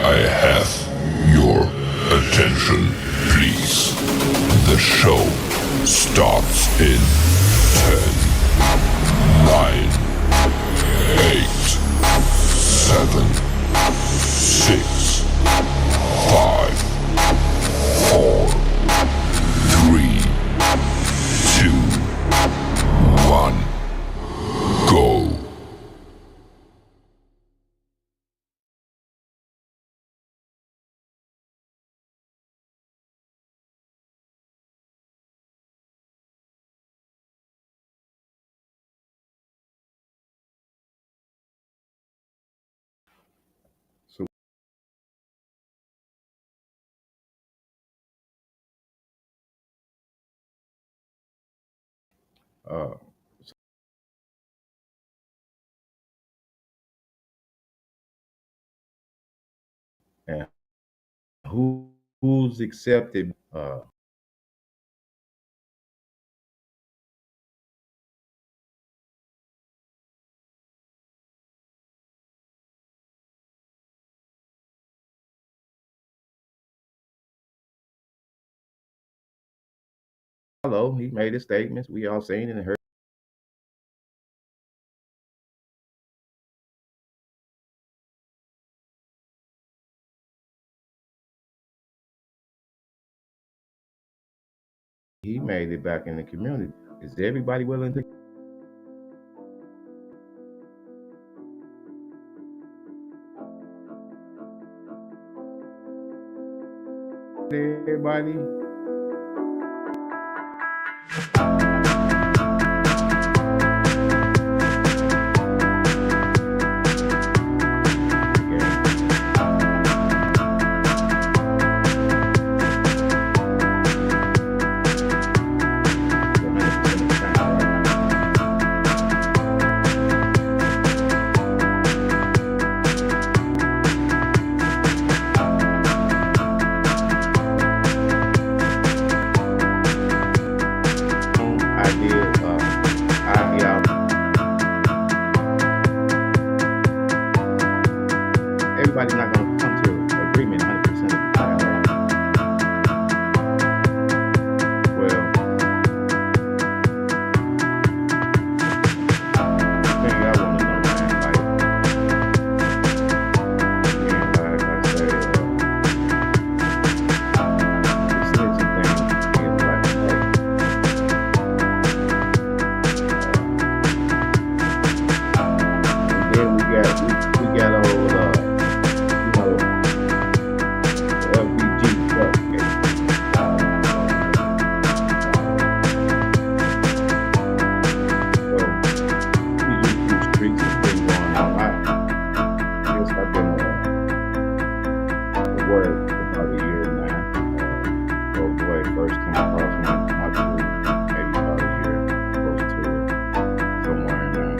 I have your attention, please. The show starts in 10, 9, 8, 7, 6, 5, 4, 3, 2, 1, go. So, uh, and who's accepted? Hello, he made his statements. We all seen and heard. He made it back in the community. Is everybody willing to? Everybody. Yeah. Idea. Yeah. Everybody's not gonna come to agreement 100% of the time, right? Well, the thing I want to know, man, again, like I said, the snitching thing is and then we got old, LBG truck. So these YouTube streets has been going on. I guess I've been the word about a year now. Old boy first came across my crew, maybe about a year, close to it, somewhere in there.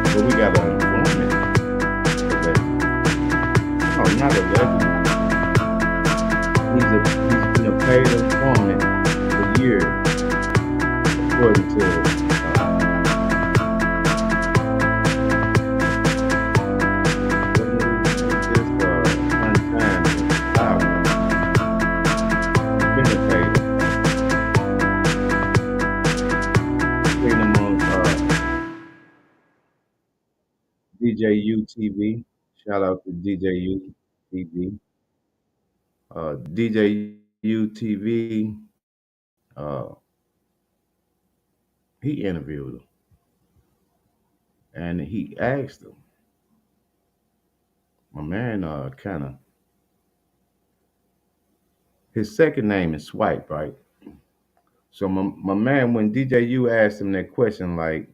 But we got an informant, no, not allegedly. He's been a paid informant for years, according to what news is this? Untimed Power. Been a paid seen him on DJU TV. Shout out to DJU TV. DJU TV. Uh, he interviewed him and he asked him, my man, kind of, his second name is Swipe, right? So my man, when DJU asked him that question, like,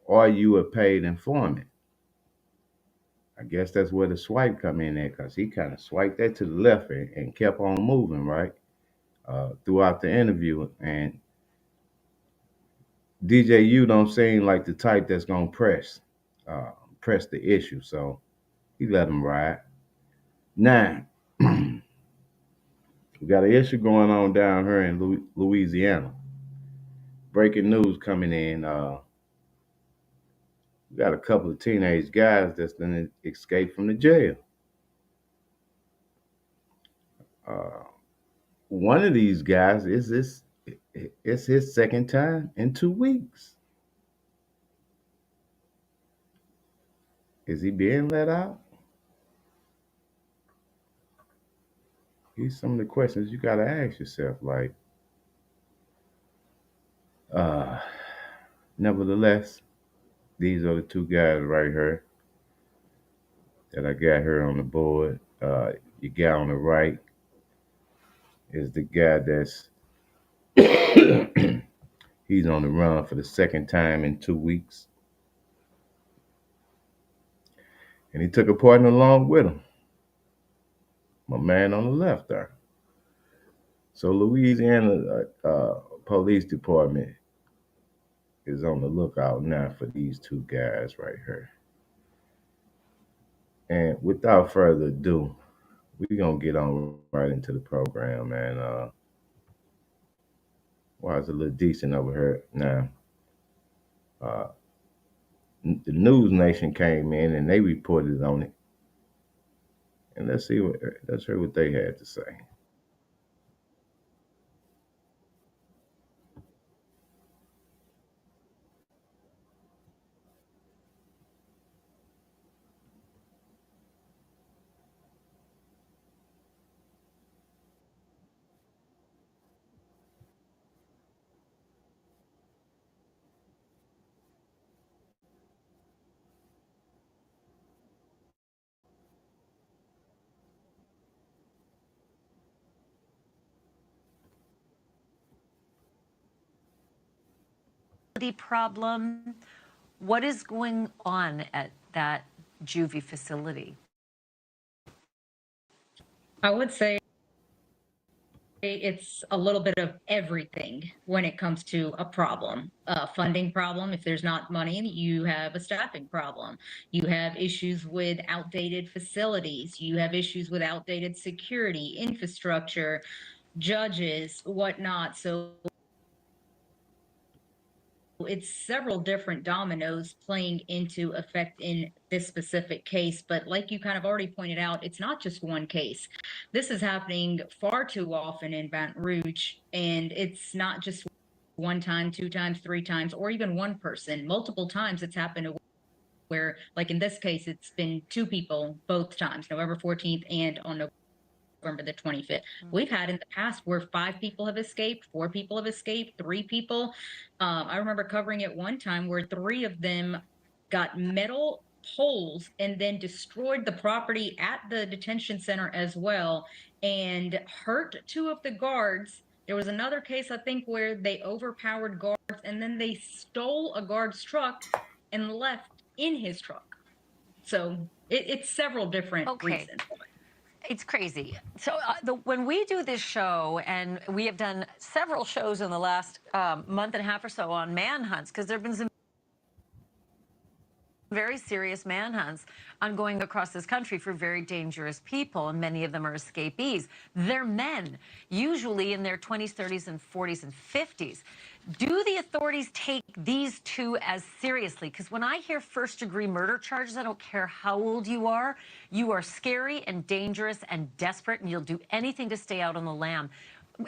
are you a paid informant? I guess that's where the swipe come in there, because he kind of swiped that to the left and kept on moving, right? Throughout the interview. And DJU don't seem like the type that's gonna press the issue. So he let him ride. Now, we got an issue going on down here in Louisiana. Breaking news coming in. We got a couple of teenage guys that's been escaped from the jail. Uh, One of these guys is this. It's his second time in 2 weeks. Is he being let out? These some of the questions you got to ask yourself. Like, uh, nevertheless, these are the two guys right here that I got here on the board. Your guy on the right is the guy that's he's on the run for the second time in 2 weeks, and he took a partner along with him. My man on the left there. So Louisiana Police Department is on the lookout now for these two guys right here. And without further ado, we're gonna get on right into the program, man. Why it's a little decent over here now. Uh, the News Nation came in and they reported on it, and let's hear what they had to say. Problem. What is going on at that juvie facility? I would say it's a little bit of everything when it comes to a problem. A funding problem, if there's not money, you have a staffing problem. You have issues with outdated facilities. You have issues with outdated security, infrastructure, judges, whatnot. So it's several different dominoes playing into effect in this specific case. But like you kind of already pointed out, it's not just one case. This is happening far too often in Baton Rouge, and it's not just one time, two times, three times, or even one person. Multiple times it's happened where, like in this case, it's been two people both times, November 14th and on November the 25th. We've had in the past where 5 people have escaped, 4 people have escaped, 3 people. I remember covering it one time where 3 of them got metal poles and then destroyed the property at the detention center as well and hurt 2 of the guards. There was another case, I think, where they overpowered guards and then they stole a guard's truck and left in his truck. So it's several different reasons. It's crazy. So when we do this show, and we have done several shows in the last month and a half or so on manhunts, because there have been some very serious manhunts ongoing across this country for very dangerous people, and many of them are escapees. They're men, usually in their 20s, 30s, and 40s and 50s. Do the authorities take these two as seriously? Because when I hear first-degree murder charges, I don't care how old you are scary and dangerous and desperate, and you'll do anything to stay out on the lam.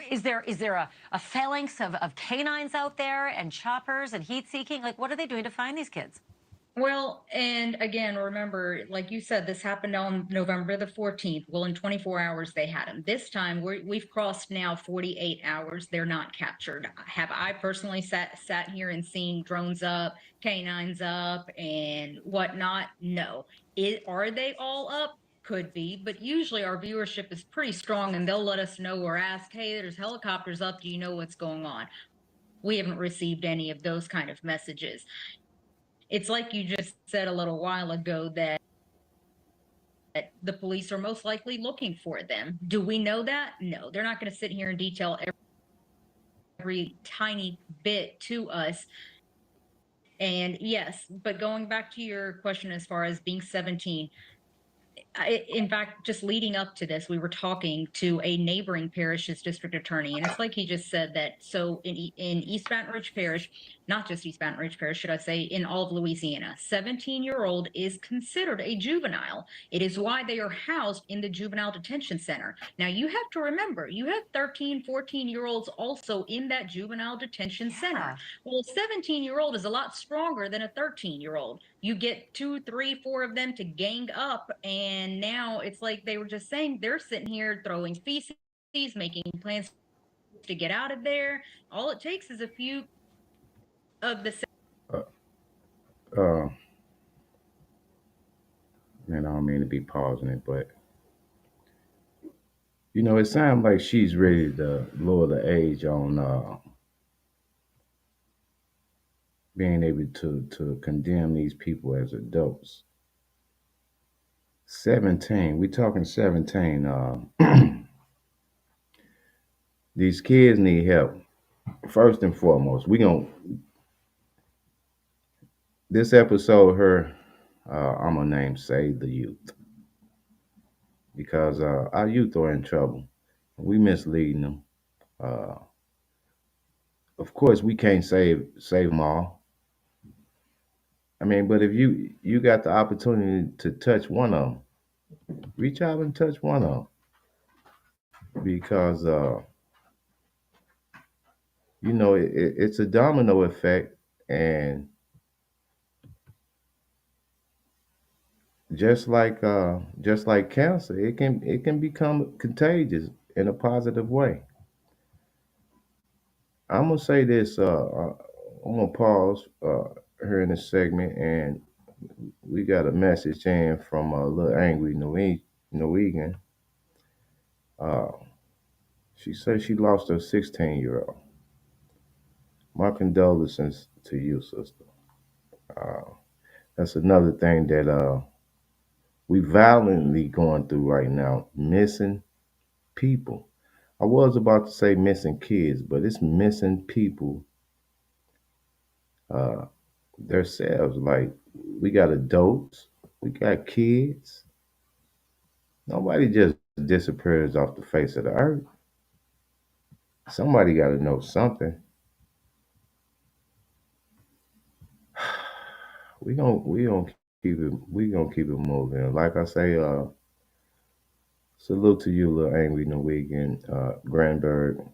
Is there a phalanx of canines out there and choppers and heat-seeking? Like, what are they doing to find these kids? Well, and again, remember, like you said, this happened on November the 14th. Well, in 24 hours, they had them. This time, we've crossed now 48 hours. They're not captured. Have I personally sat here and seen drones up, canines up, and whatnot? No. Are they all up? Could be, but usually our viewership is pretty strong and they'll let us know or ask, hey, there's helicopters up. Do you know what's going on? We haven't received any of those kind of messages. It's like you just said a little while ago that the police are most likely looking for them. Do we know that? No, they're not going to sit here and detail every tiny bit to us. And yes, but going back to your question as far as being 17, In fact, just leading up to this, we were talking to a neighboring parish's district attorney, and it's like he just said that. So in East Baton Rouge Parish, not just East Baton Rouge Parish, should I say, in all of Louisiana, 17-year-old is considered a juvenile. It is why they are housed in the juvenile detention center. Now, you have to remember, you have 13, 14-year-olds also in that juvenile detention center. Well, a 17-year-old is a lot stronger than a 13-year-old. You get 2, 3, 4 of them to gang up, and now it's like they were just saying they're sitting here throwing feces, making plans to get out of there. All it takes is a few of the Uh, uh, man, I don't mean to be pausing it, but it sounds like she's ready to lower the age on being able to condemn these people as adults. 17, we talking 17. These kids need help. First and foremost, we going to this episode, I'm gonna name Save the Youth, because our youth are in trouble. We misleading them. Uh, of course, we can't save them all. I mean, but if you got the opportunity to touch one of them, reach out and touch one of them, because it's a domino effect, and just like cancer, it can become contagious in a positive way. I'm gonna say this. I'm gonna pause here in this segment, and we got a message in from a little angry Norwegian. Uh, she says she lost her 16-year-old. My condolences to you, sister. Uh, that's another thing that we violently going through right now. Missing people. I was about to say missing kids, but it's missing people uh, themselves. Like, we got adults, we got kids. Nobody just disappears off the face of the earth. Somebody got to know something. We gonna keep it moving. Like I say, salute to you, little angry Norwegian Granberg,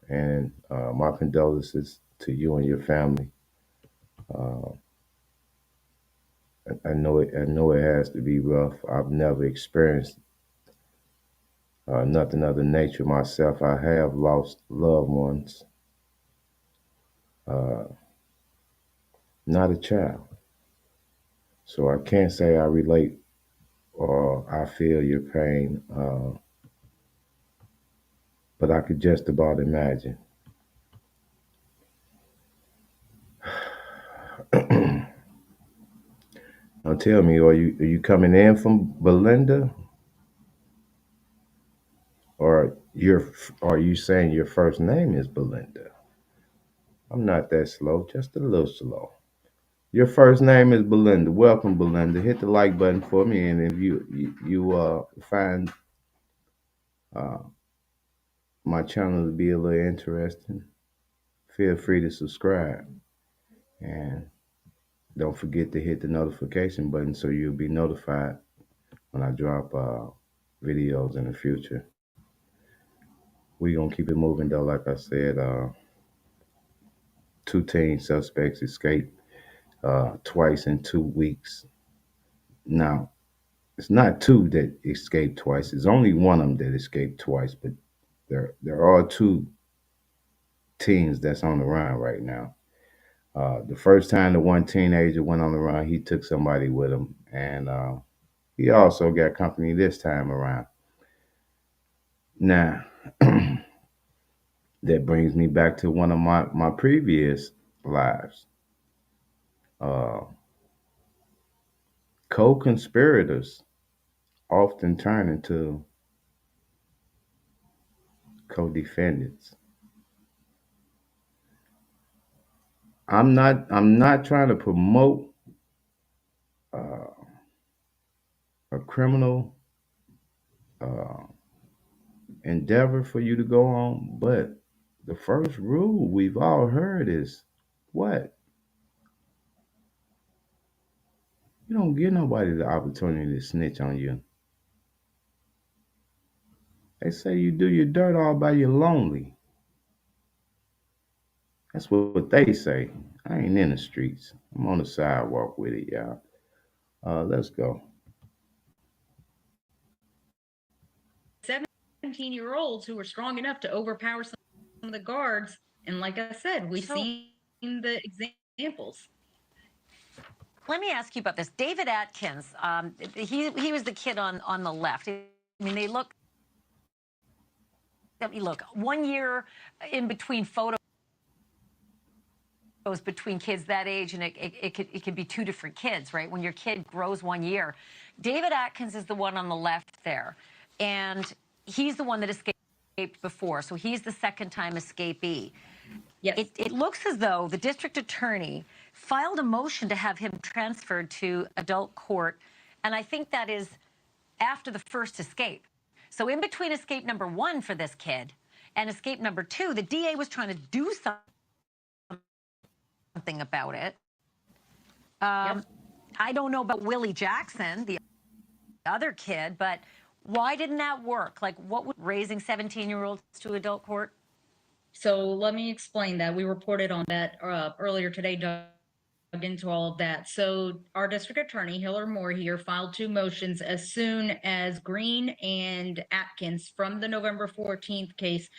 and my condolences to you and your family. Uh, I know it has to be rough. I've never experienced nothing of the nature myself. I have lost loved ones, uh, not a child. So I can't say I relate or I feel your pain, but I could just about imagine. Now tell me, are you coming in from Belinda, or are you saying your first name is Belinda? I'm not that slow, just a little slow. Your first name is Belinda. Welcome, Belinda. Hit the like button for me, and if you find uh, my channel to be a little interesting, feel free to subscribe, and don't forget to hit the notification button so you'll be notified when I drop videos in the future. We gonna keep it moving though. Like I said, two teen suspects escaped twice in 2 weeks. Now, it's not two that escaped twice. It's only one of them that escaped twice, but there are two teens that's on the run right now. The first time the one teenager went on the run, he took somebody with him, and he also got company this time around. Now, that brings me back to one of my previous lives. Uh, Co-conspirators often turn into co-defendants. I'm not trying to promote uh, a criminal uh, endeavor for you to go on. But the first rule we've all heard is what? You don't give nobody the opportunity to snitch on you. They say you do your dirt all by your lonely. That's what they say. I ain't in the streets. I'm on the sidewalk with it, y'all. Let's go. 17-year-olds who were strong enough to overpower some of the guards. And like I said, we've So seen the examples. let me ask you about this. David Atkins, he was the kid on the left. I mean, they look. Let me look. 1 year in between photos between kids that age, and it could be two different kids, right? When your kid grows 1 year. David Atkins is the one on the left there, and he's the one that escaped before, so he's the second-time escapee. Yes. It looks as though the district attorney filed a motion to have him transferred to adult court, and I think that is after the first escape. So in between escape number 1 for this kid and escape number 2, the DA was trying to do something about it. Yep. I don't know about Willie Jackson, the other kid, but why didn't that work? Like, what was raising 17-year-olds to adult court? So let me explain that. We reported on that earlier today, dug into all of that. So our district attorney, Hiller Moore here, filed 2 motions as soon as Green and Atkins from the November 14th case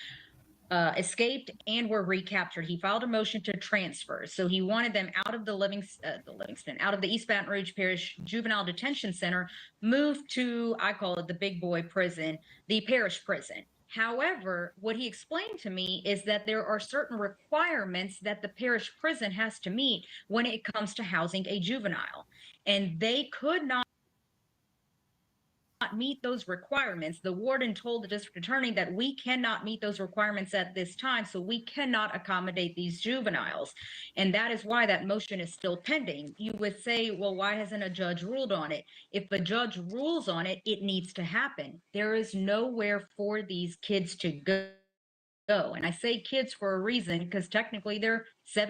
escaped and were recaptured. He filed a motion to transfer. So he wanted them out of the Livingston, out of the East Baton Rouge Parish Juvenile Detention Center, moved to, I call it the big boy prison, the parish prison. However, what he explained to me is that there are certain requirements that the parish prison has to meet when it comes to housing a juvenile. And they could not meet those requirements. The warden told the district attorney that we cannot meet those requirements at this time, so we cannot accommodate these juveniles. And that is why that motion is still pending. You would say, well, why hasn't a judge ruled on it? If a judge rules on it, it needs to happen. There is nowhere for these kids to go. And I say kids for a reason, because technically they're 7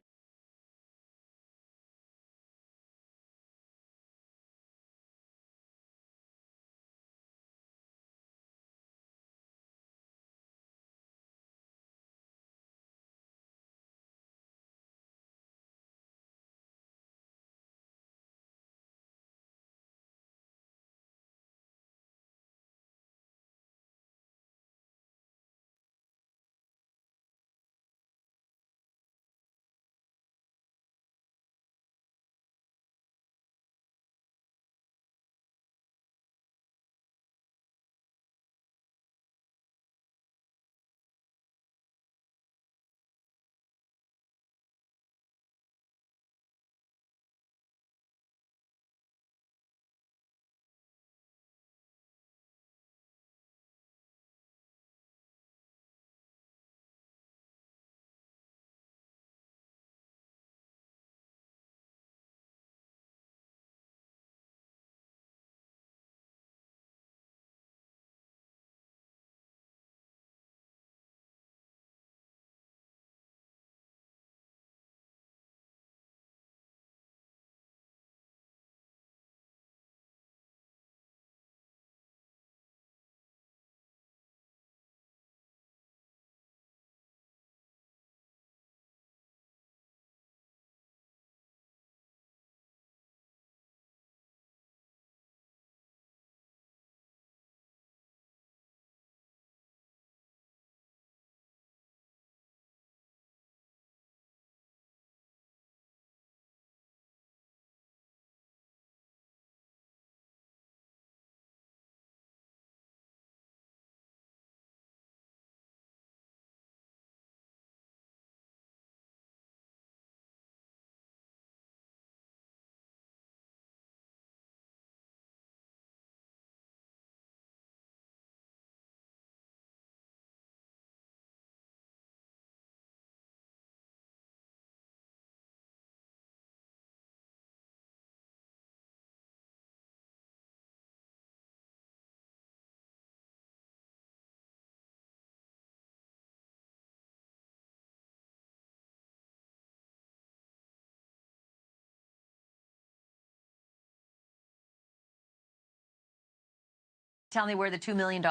tell me where the $2 million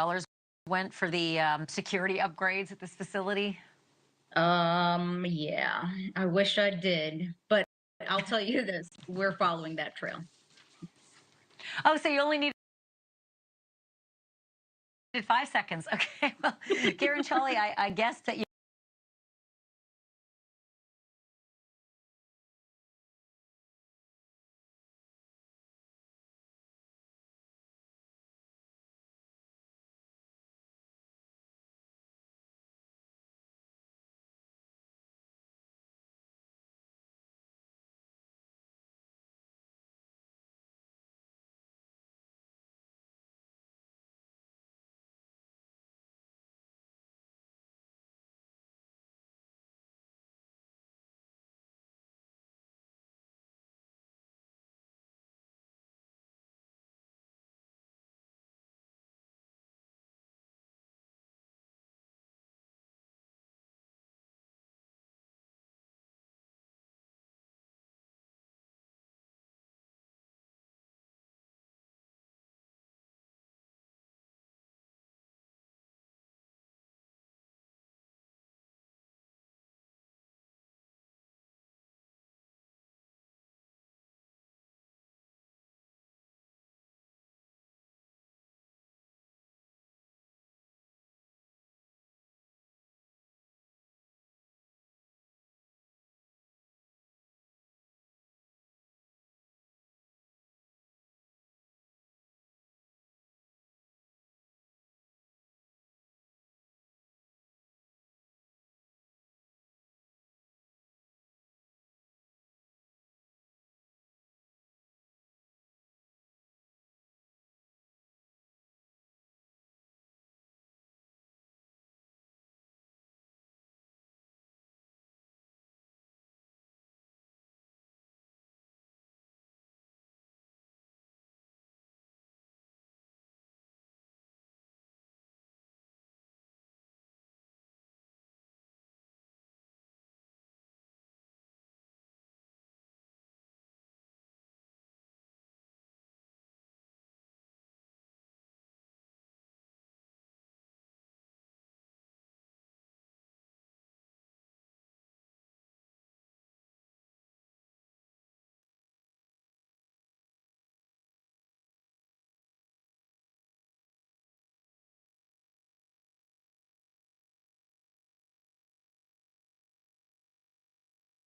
went for the security upgrades at this facility? Yeah, I wish I did, but I'll tell you this, we're following that trail. Oh, so you only needed 5 seconds. Okay, well, Karen Chawley, I guess that you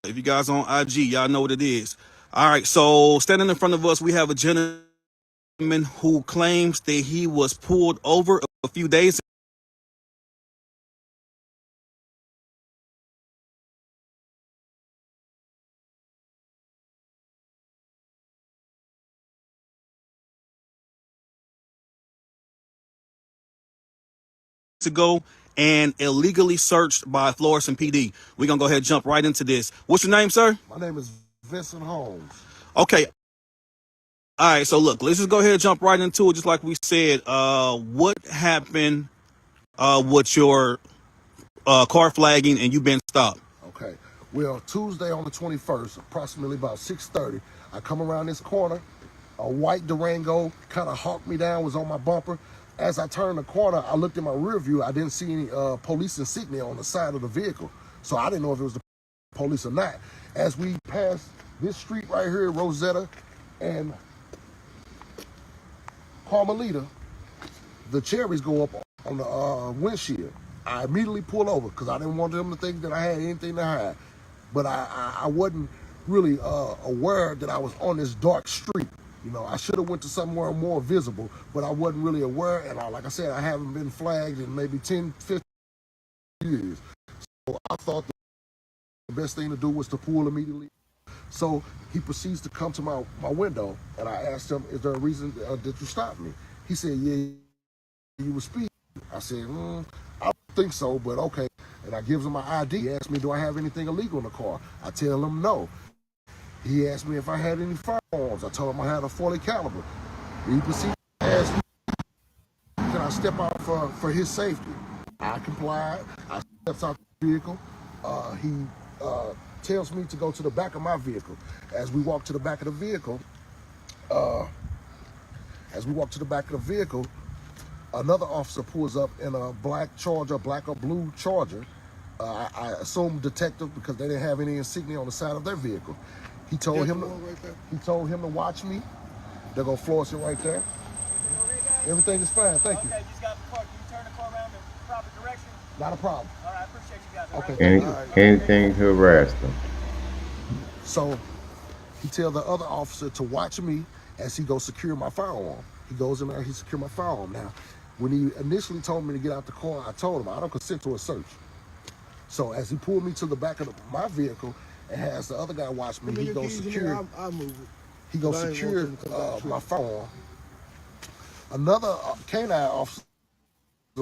If you guys on IG, y'all know what it is. All right, so standing in front of us, we have a gentleman who claims that he was pulled over a few days ago and illegally searched by Florissant PD. We're going to go ahead and jump right into this. What's your name, sir? My name is Vincent Holmes. Okay. All right, so look, let's just go ahead and jump right into it. Just like we said, what happened with your car flagging and you been stopped? Okay. Well, Tuesday on the 21st, approximately about 6:30, I come around this corner. A white Durango kind of hawked me down, was on my bumper. As I turned the corner, I looked in my rear view. I didn't see any police insignia on the side of the vehicle. So I didn't know if it was the police or not. As we passed this street right here, Rosetta and Carmelita, the cherries go up on the windshield. I immediately pull over because I didn't want them to think that I had anything to hide. But I wasn't really aware that I was on this dark street. You know, I should have went to somewhere more visible, but I wasn't really aware. And like I said, I haven't been flagged in maybe 10, 15 years. So I thought the best thing to do was to pull immediately. So he proceeds to come to my window, and I asked him, is there a reason that you stopped me? He said, yeah, you were speeding. I said, I don't think so, but okay. And I gives him my ID. He asked me, do I have anything illegal in the car? I tell him no. He asked me if I had any firearms. I told him I had a .40 caliber. He proceeded to ask me, can I step out for his safety? I complied. I stepped out the vehicle. He tells me to go to the back of my vehicle. As we walk to the back of the vehicle, Another officer pulls up in a black Charger, black or blue Charger. I assume detective because they didn't have any insignia on the side of their vehicle. He told him to watch me. They're gonna floss it right there. Everything is fine. Thank you. Okay, just got the car. Can you turn the car around in the proper direction? Not a problem. All right, I appreciate you guys. Okay, Any, thank you. anything to harass them. So he tell the other officer to watch me as he goes secure my firearm. He goes in there, he secure my firearm. Now, when he initially told me to get out the car, I told him I don't consent to a search. So as he pulled me to the back of my vehicle and has the other guy watch me, he goes secure. I'll move it. He goes secure my firearm. Another canine officer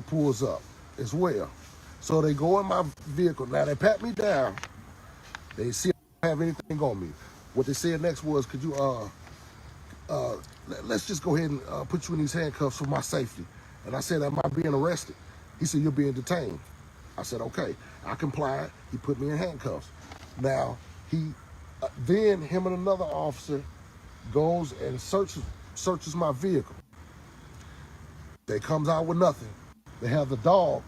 pulls up as well. So they go in my vehicle. Now they pat me down. They see I don't have anything on me. What they said next was, could you let's just go ahead and put you in these handcuffs for my safety. And I said, am I being arrested? He said, you're being detained. I said, okay. I complied. He put me in handcuffs. Now, then him and another officer goes and searches my vehicle. They comes out with nothing. They have the dog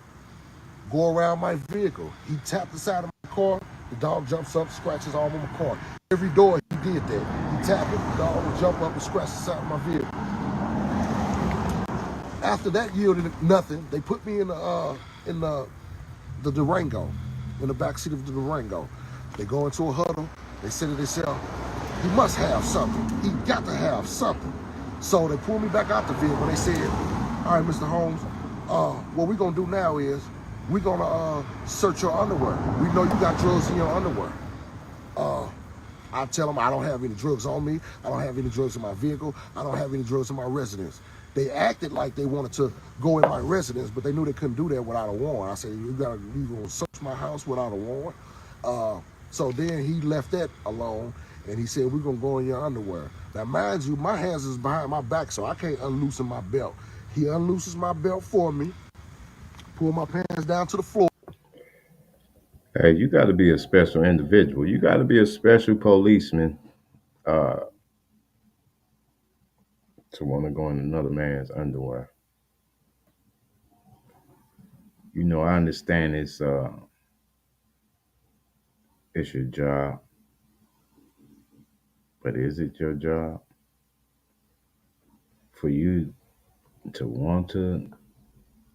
go around my vehicle. He tapped the side of my car. The dog jumps up, scratches all over my car. Every door he did that. He tapped it, the dog would jump up and scratch the side of my vehicle. After that yielded nothing, they put me in the Durango, in the back seat of the Durango. They go into a huddle. They say to themselves, he must have something. He got to have something. So they pulled me back out the vehicle. They said, all right, Mr. Holmes, what we're going to do now is we're going to search your underwear. We know you got drugs in your underwear. I tell them I don't have any drugs on me. I don't have any drugs in my vehicle. I don't have any drugs in my residence. They acted like they wanted to go in my residence, but they knew they couldn't do that without a warrant. I said, you gonna search my house without a warrant? So then he left that alone, and he said, we're gonna go in your underwear. Now, mind you, my hands is behind my back, so I can't unloosen my belt. He unlooses my belt for me, pull my pants down to the floor. Hey, you got to be a special individual. You got to be a special policeman uh, to want to go in another man's underwear. You know, I understand it's your job, but is it your job for you to want to?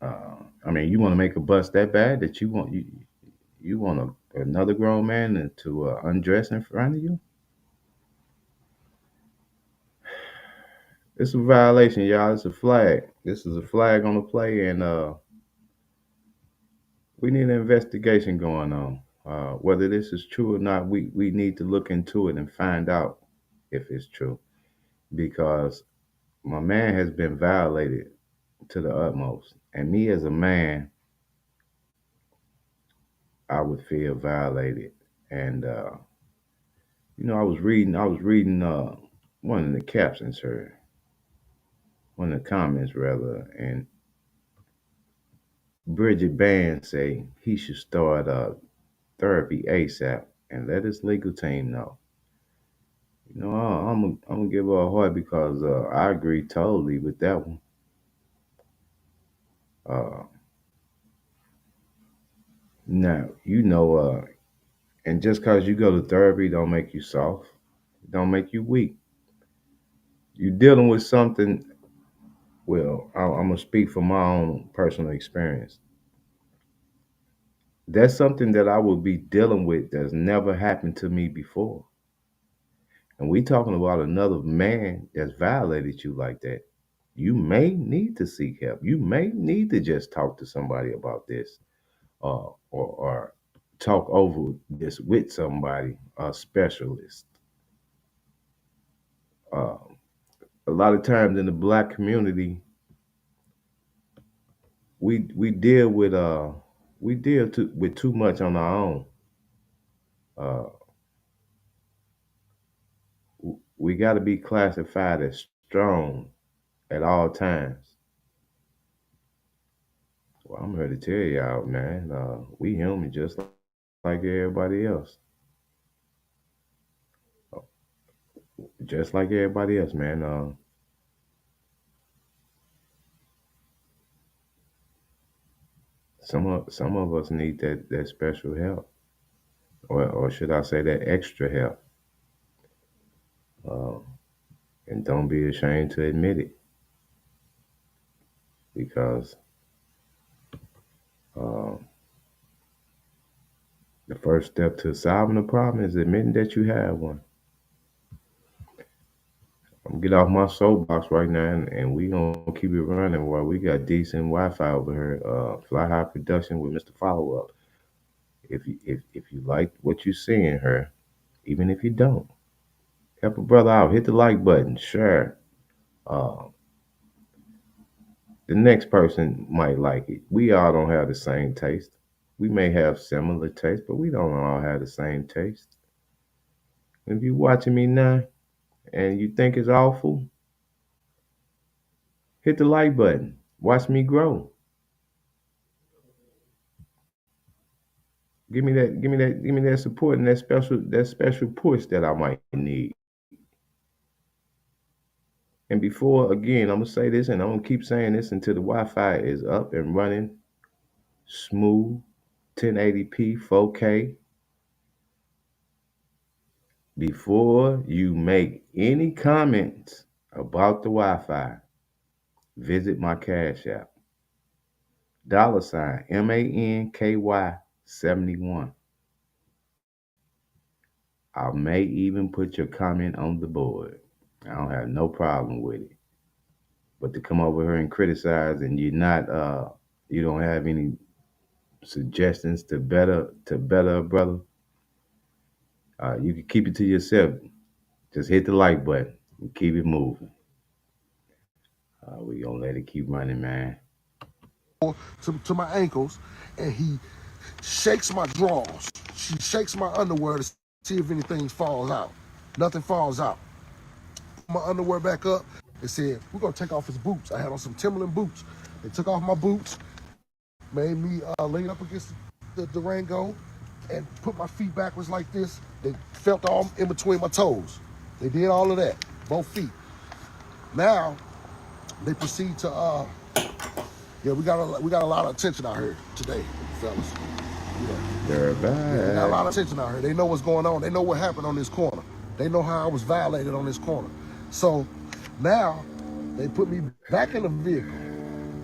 I mean, you want to make a bust that bad that you want another grown man to undress in front of you? It's a violation, y'all. It's a flag. This is a flag on the play, and we need an investigation going on. Whether this is true or not, we need to look into it and find out if it's true. Because my man has been violated to the utmost. And me as a man, I would feel violated. And I was reading one of the captions here, one of the comments rather, and Bridget Band say he should start therapy ASAP and let his legal team know. You know, I'm gonna give her a heart because I agree totally with that one. Uh, Now and just because you go to therapy don't make you soft, don't make you weak. You're dealing with something. Well, I'm gonna speak from my own personal experience. That's something that I will be dealing with that's never happened to me before. And we talking about another man that's violated you like that. You may need to seek help. You may need to just talk to somebody about this, or talk over this with somebody, a specialist. Uh, a lot of times in the black community, we deal with with too much on our own. Uh, we got to be classified as strong at all times. Well, I'm here to tell y'all, man. We human just like everybody else. Just like everybody else, man. some of us need that special help, or should I say that extra help, uh, and don't be ashamed to admit it, because uh, the first step to solving a problem is admitting that you have one. I'm gonna get off my soapbox right now, and we gonna keep it running while we got decent Wi-Fi over here. Fly High Production with Mr. Follow Up. If you like what you seeing here, even if you don't, help a brother out. Hit the like button, share. Uh, the next person might like it. We all don't have the same taste. We may have similar taste, but we don't all have the same taste. If you're watching me now and you think it's awful, hit the like button. Watch me grow. Give me that support and that special push that I might need. And before, again, I'm gonna say this, and I'm gonna keep saying this until the Wi-Fi is up and running, smooth, 1080p, 4K. Before you make any comments about the Wi-Fi, visit my Cash App, $MANKY71. I may even put your comment on the board. I don't have no problem with it. But to come over here and criticize, and you don't have any suggestions to better a brother, you can keep it to yourself. Just hit the like button and keep it moving. We gonna let it keep running, man. To my ankles, and he shakes my drawers. She shakes my underwear to see if anything falls out. Nothing falls out. Put my underwear back up. They said, we're gonna take off his boots. I had on some Timberland boots. They took off my boots, made me lean up against the Durango and put my feet backwards like this. They felt all in between my toes. They did all of that, both feet. Now, they proceed to, yeah, we got a lot of attention out here today, fellas. Yeah. They're We got a back. lot of attention out here. They know what's going on. They know what happened on this corner. They know how I was violated on this corner. So now they put me back in the vehicle.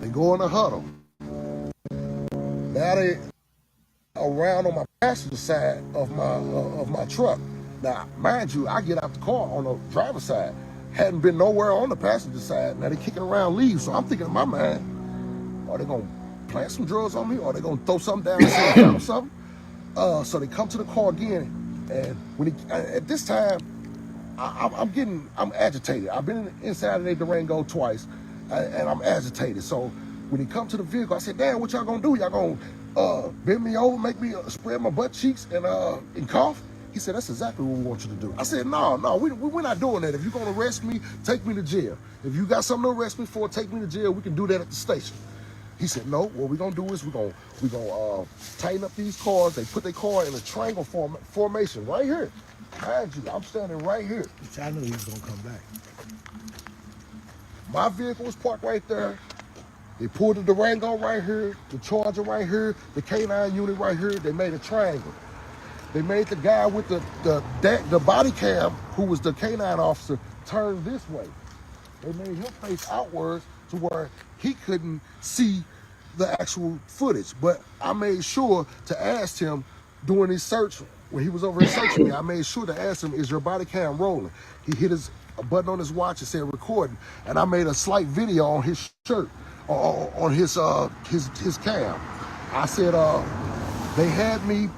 They go in a huddle. Now they around on my passenger side of my truck. Now, mind you, I get out the car on the driver's side. Hadn't been nowhere on the passenger side. Now they kicking around leaves. So I'm thinking in my mind, are they gonna plant some drugs on me? Or are they gonna throw something down and say I found something? So they come to the car again, and when at this time, I'm agitated. I've been inside of the Durango twice, and I'm agitated. So when he come to the vehicle, I said, "Damn, what y'all gonna do? Y'all gonna bend me over, make me spread my butt cheeks and cough?" He said, "That's exactly what we want you to do." I said, "No, we're not doing that. If you're gonna arrest me, take me to jail. If you got something to arrest me for, take me to jail. We can do that at the station." He said, "No, what we're gonna do is we're gonna tighten up these cars." They put their car in a triangle formation right here. Mind you, I'm standing right here. I knew he was gonna come back. My vehicle was parked right there. They pulled the Durango right here, the Charger right here, the K9 unit right here. They made a triangle. They made the guy with the body cam, who was the K9 officer, turn this way. They made him face outwards to where he couldn't see the actual footage. But I made sure to ask him during his search, when he was over here searching me, I made sure to ask him, "Is your body cam rolling?" He hit a button on his watch and said recording, and I made a slight video on his shirt, on his cam. I said, they had me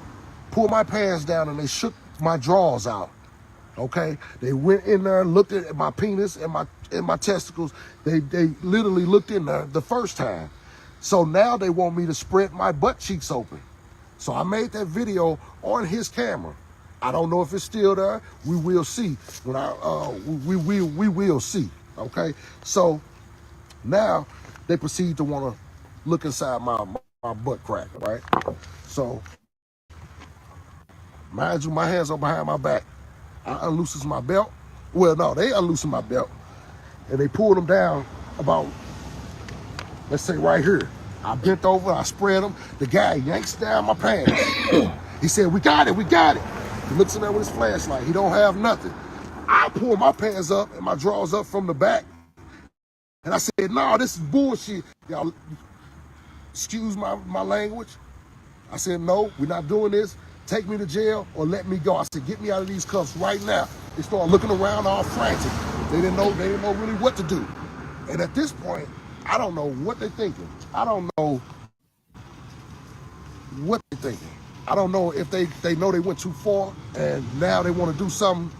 pull my pants down and they shook my drawers out. Okay, they went in there, looked at my penis and my testicles. They literally looked in there the first time. So now they want me to spread my butt cheeks open. So I made that video on his camera. I don't know if it's still there. We will see. We will see. Okay. So now they proceed to want to look inside my butt crack, right? So mind you, my hands are behind my back. I unloosens my belt. Well, no, they unloosen my belt, and they pulled them down about, let's say right here. I bent over, I spread them. The guy yanks down my pants. He said, we got it, we got it. He looks in there with his flashlight. He don't have nothing. I pull my pants up and my drawers up from the back. And I said, no, this is bullshit. Y'all, excuse my language. I said, no, we're not doing this. Take me to jail or let me go. I said, get me out of these cuffs right now. They started looking around all frantic. They didn't know really what to do. And at this point, I don't know what they're thinking. I don't know what they're thinking. I don't know if they know they went too far and now they want to do something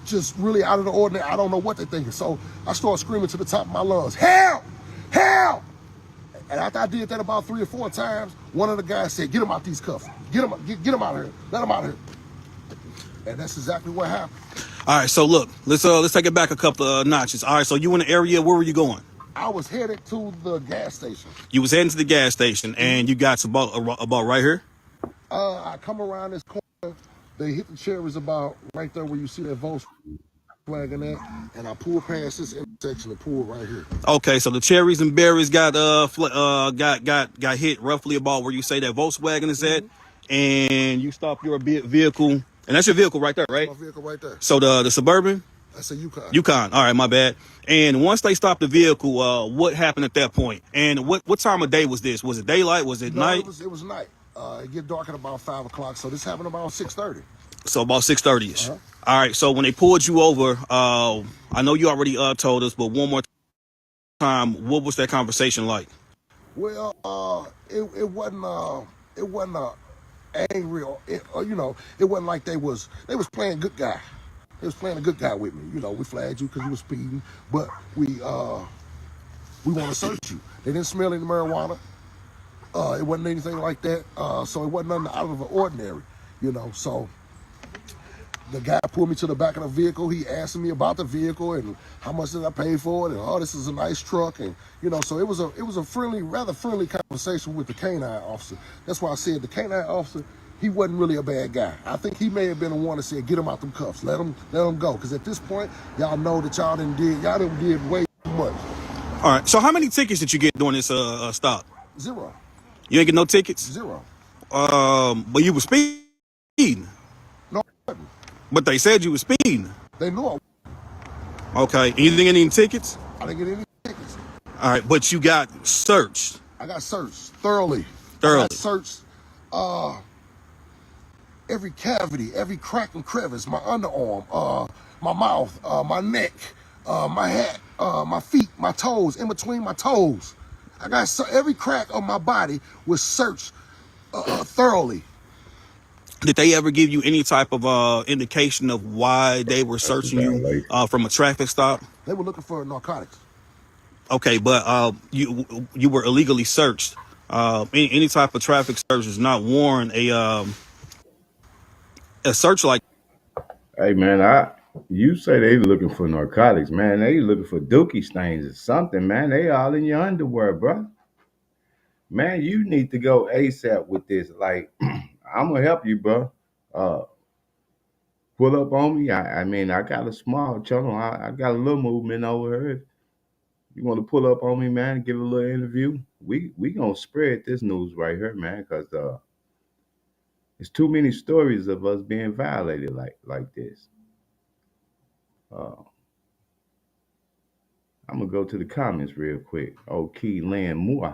just really out of the ordinary. I don't know what they're thinking. So I started screaming to the top of my lungs, help, help. And after I did that about 3 or 4 times, one of the guys said, get him out these cuffs. Get him out of here. Let him out of here. And that's exactly what happened. All right, so look, let's take it back a couple of notches. All right, so you in the area, where were you going? I was headed to the gas station. You was heading to the gas station, and you got to about right here? I come around this corner. They hit the cherries about right there where you see that Volkswagen at, and I pull past this intersection and pull right here. Okay, so the cherries and berries got hit roughly about where you say that Volkswagen is at, and you stop your vehicle, and that's your vehicle right there, right? My vehicle right there. So the Suburban? That's a Yukon. Yukon. All right, my bad. And once they stopped the vehicle, what happened at that point? And what time of day was this? Was it daylight? Was it night? It was night. It get dark at about 5 o'clock, so this happened about 6:30. So about 6:30ish. All right. So when they pulled you over, I know you already told us, but one more time, what was that conversation like? Well, it wasn't angry or it wasn't like they was playing good guy. They was playing a good guy with me. You know, we flagged you because you was speeding, but we want to search you. They didn't smell any marijuana. It wasn't anything like that. So it wasn't nothing out of the ordinary, you know. So the guy pulled me to the back of the vehicle. He asked me about the vehicle and how much did I pay for it, and this is a nice truck, and so it was a rather friendly conversation with the canine officer. That's why I said the canine officer, he wasn't really a bad guy. I think he may have been the one that said, get him out them cuffs, let him go, because at this point, y'all know that y'all did way too much. All right. So how many tickets did you get during this stop? 0. You ain't get no tickets? 0. But you were speeding. No, I wasn't. But they said you were speeding. They knew I. Okay. You didn't get any tickets? I didn't get any tickets. All right, but you got searched. I got searched thoroughly. I got searched every cavity, every crack and crevice, my underarm, my mouth, my neck, my hat, my feet, my toes, in between my toes. I got every crack of my body was searched thoroughly. Did they ever give you any type of indication of why they were searching you from a traffic stop? They were looking for narcotics. Okay, but you were illegally searched. Any type of traffic search does not warrant a search like. Hey man, you say they looking for narcotics, man. They looking for dookie stains or something, man. They all in your underwear, bro. Man, you need to go ASAP with this. Like, I'm gonna help you, bro. Uh, pull up on me. I mean, I got a small channel. I got a little movement over here. You want to pull up on me, man? Give a little interview. We gonna spread this news right here, man, because it's too many stories of us being violated like this. Uh, I'm gonna go to the comments real quick. Oh, Key Land moi,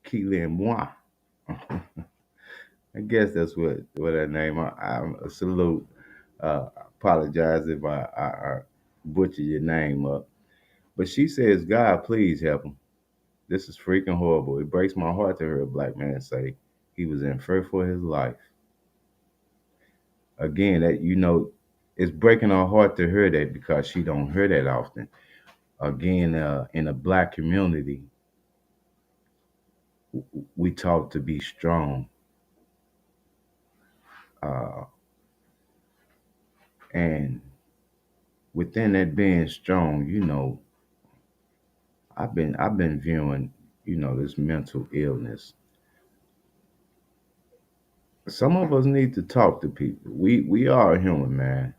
Key Land moi. I guess that's what her name. I salute. Apologize if I butcher your name up. But she says, God, please help him. This is freaking horrible. It breaks my heart to hear a black man say he was in fear for his life. Again, that it's breaking our heart to hear that because she don't hear that often. Again, in a black community, we taught to be strong. Uh, and within that being strong, I've been viewing, this mental illness. Some of us need to talk to people. We are human, man.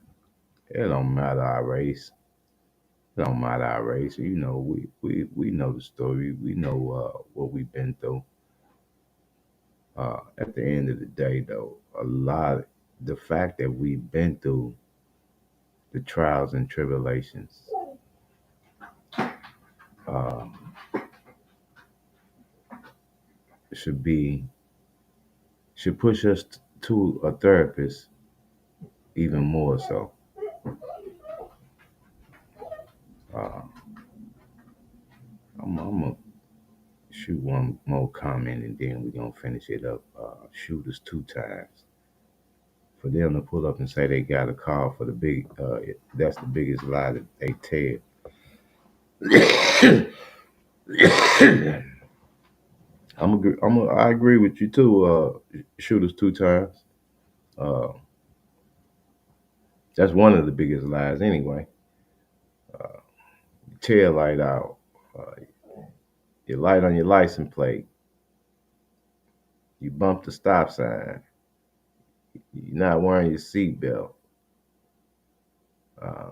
It don't matter our race. It don't matter our race. You know, we know the story. We know what we've been through. At the end of the day, though, the fact that we've been through the trials and tribulations uh, should be should push us to a therapist even more so. Uh, I'm gonna shoot one more comment and then we're gonna finish it up. Shoot us 2 times. For them to pull up and say they got a call for the big, that's the biggest lie that they tell. I agree with you too. Shoot us 2 times. Uh, that's one of the biggest lies anyway. Tail light out. Uh, your light on your license plate. You bump the stop sign. You're not wearing your seatbelt. Uh,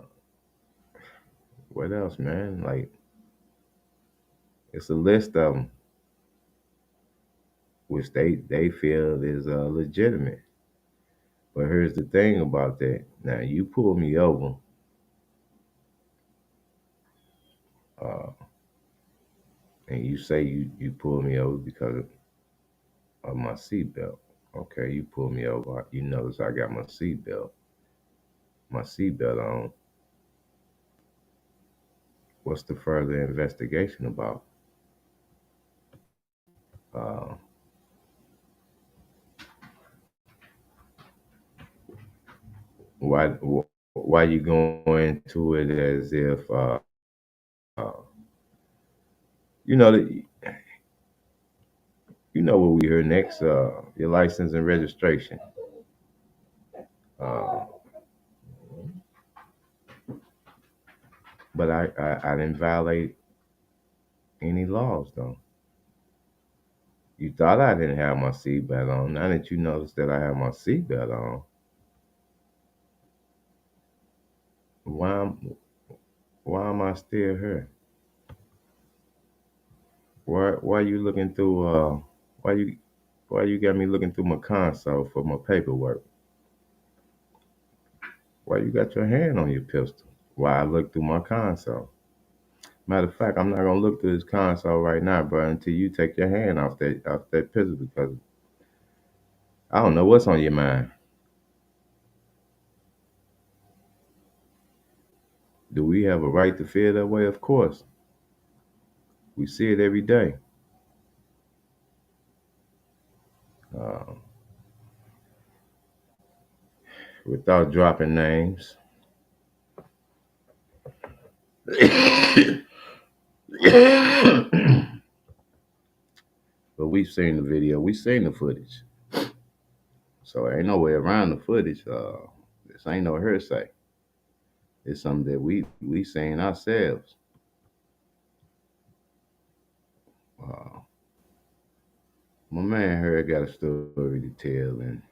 what else, man? Like, it's a list of them, which they feel is legitimate. But here's the thing about that. Now, you pull me over, uh, and you say you pull me over because of my seatbelt. Okay, you pull me over. You notice I got my seatbelt on. What's the further investigation about? Uh, why why you going into it as if uh, you know that you know what we hear next? Your license and registration. Uh, but I didn't violate any laws though. You thought I didn't have my seatbelt on. Now that you notice that I have my seatbelt on, why am why am I still here? Why you looking through why you why you got me looking through my console for my paperwork? Why you got your hand on your pistol? Why I look through my console? Matter of fact, I'm not gonna look through this console right now, bro, until you take your hand off that pistol because I don't know what's on your mind. Do we have a right to feel that way? Of course. We see it every day. Uh, without dropping names. But we've seen the video, we've seen the footage. So ain't no way around the footage. This ain't no hearsay. It's something that we seen ourselves. Uh, my man here got a story to tell, and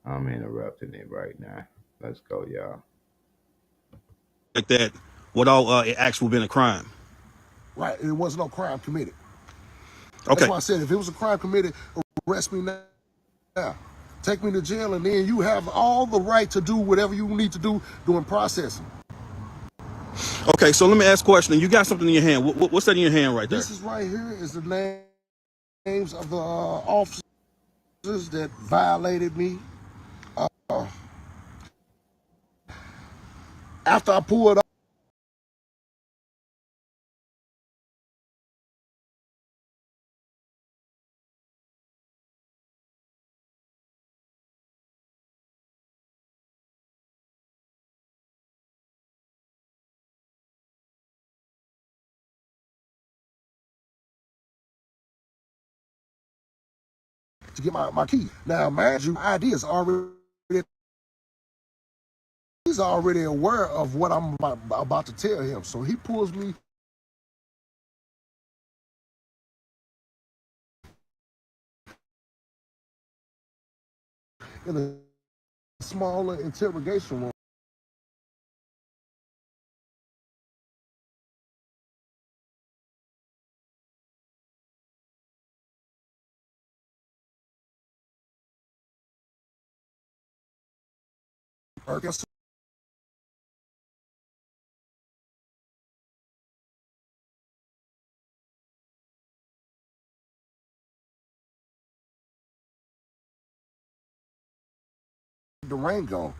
I'm interrupting it right now. Let's go, y'all. Like that without it actually been a crime. Right, and it was no crime committed. That's Okay. why I said if it was a crime committed, arrest me now. Take me to jail, and then you have all the right to do whatever you need to do during processing. Okay. So let me ask a question. You got something in your hand. What's that in your hand right there? This is right here is the names of the officers that violated me. After I pulled up to get my key. Now, mind you, ID is already, he's already aware of what I'm about to tell him. So he pulls me in a smaller interrogation room. Yes, Durango.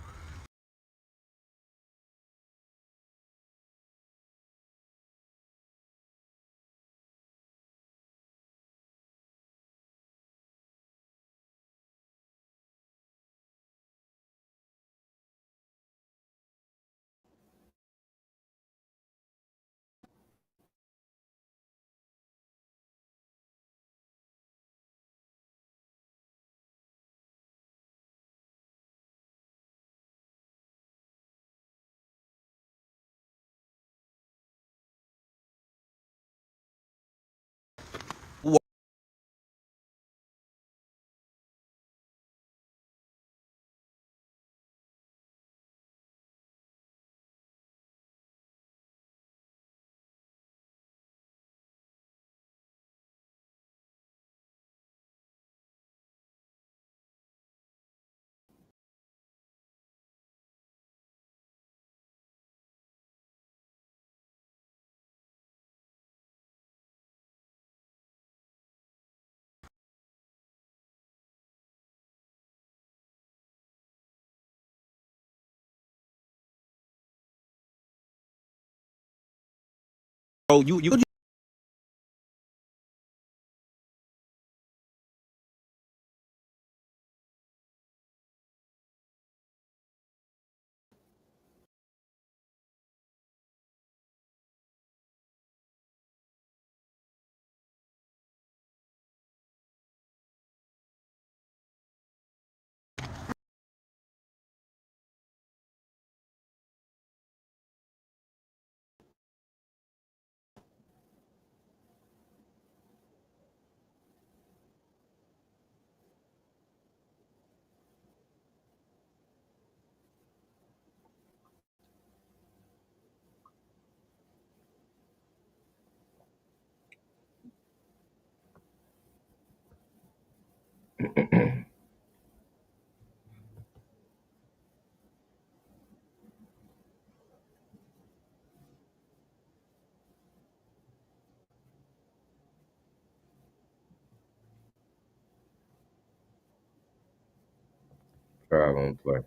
Oh, you Foul on play.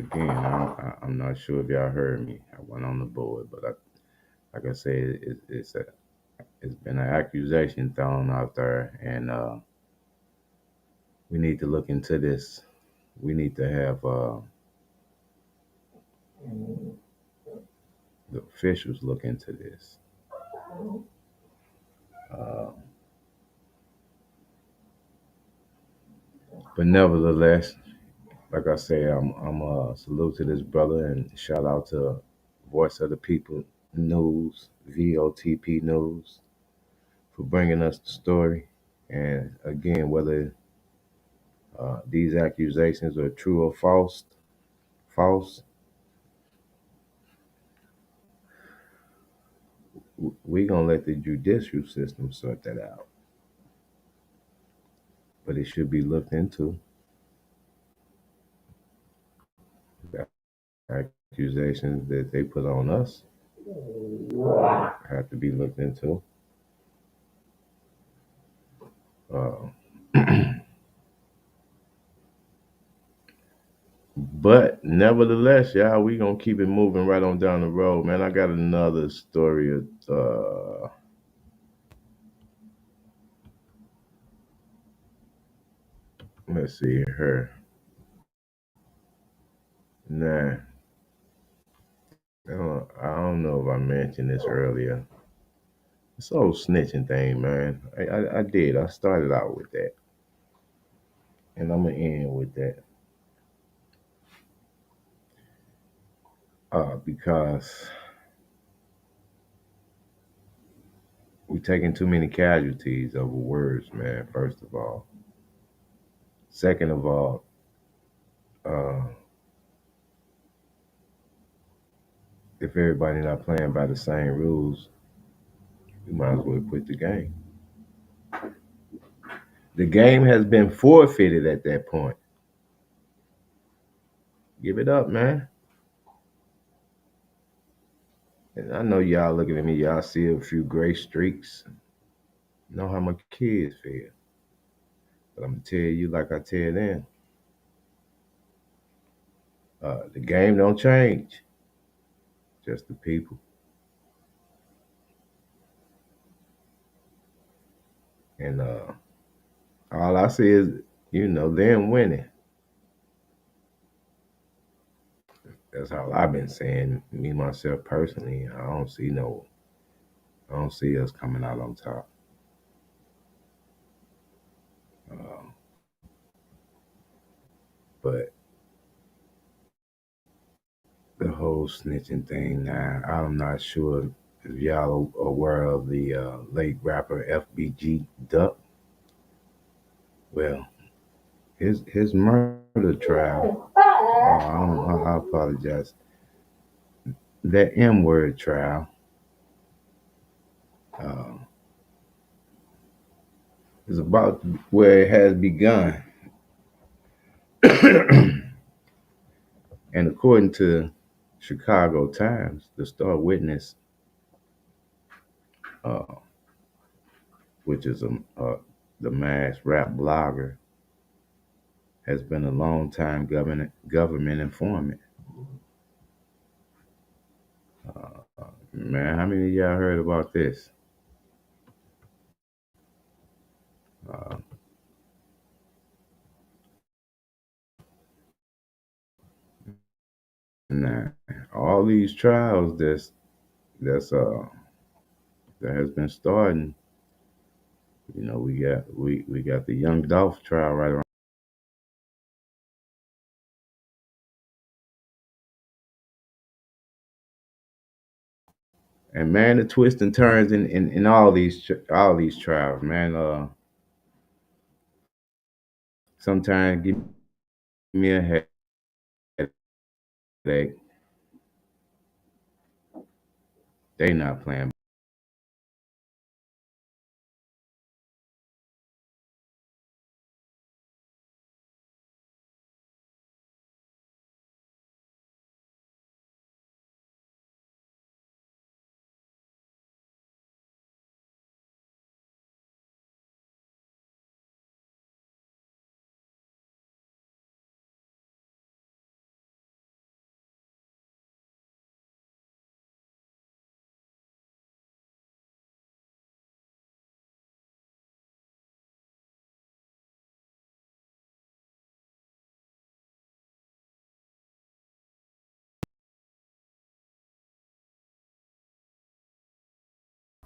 again, I'm not sure if y'all heard me. I went on the board, but like I said, it's been an accusation thrown out there, and we need to look into this. We need to have the officials look into this. Uh, but nevertheless, like I say, I'm salute to this brother and shout out to Voice of the People News, VOTP News, for bringing us the story. And again, whether these accusations are true or false, we gonna let the judicial system sort that out. But it should be looked into. The accusations that they put on us have to be looked into. Uh, but nevertheless, y'all, we gonna keep it moving right on down the road, man. I got another story of let's see her. Nah, I don't know if I mentioned this earlier. This whole snitching thing, man. I did. I started out with that, and I'm gonna end with that. Because we taking too many casualties over words, man. First of all, second of all, uh, if everybody not playing by the same rules, we might as well quit the game. The game has been forfeited at that point. Give it up, man. And I know y'all looking at me, y'all see a few gray streaks. Know how my kids feel. But I'm gonna tell you like I tell them. The game don't change. Just the people. And all I see is, them winning. That's how I've been saying. Me myself personally, I don't see us coming out on top. Um, but the whole snitching thing, now, I'm not sure if y'all are aware of the late rapper FBG Duck. Well, his murder trial. I apologize. That M word trial uh, is about where it has begun. And according to Chicago Times, the Star Witness, uh, which is the mass rap blogger, has been a long time government informant. Man, how many of y'all heard about this? Uh, nah, all these trials that has been starting. We got the Young Dolph trial right around. And man, the twists and turns in all these trials, man. Sometimes give me a headache. They not playing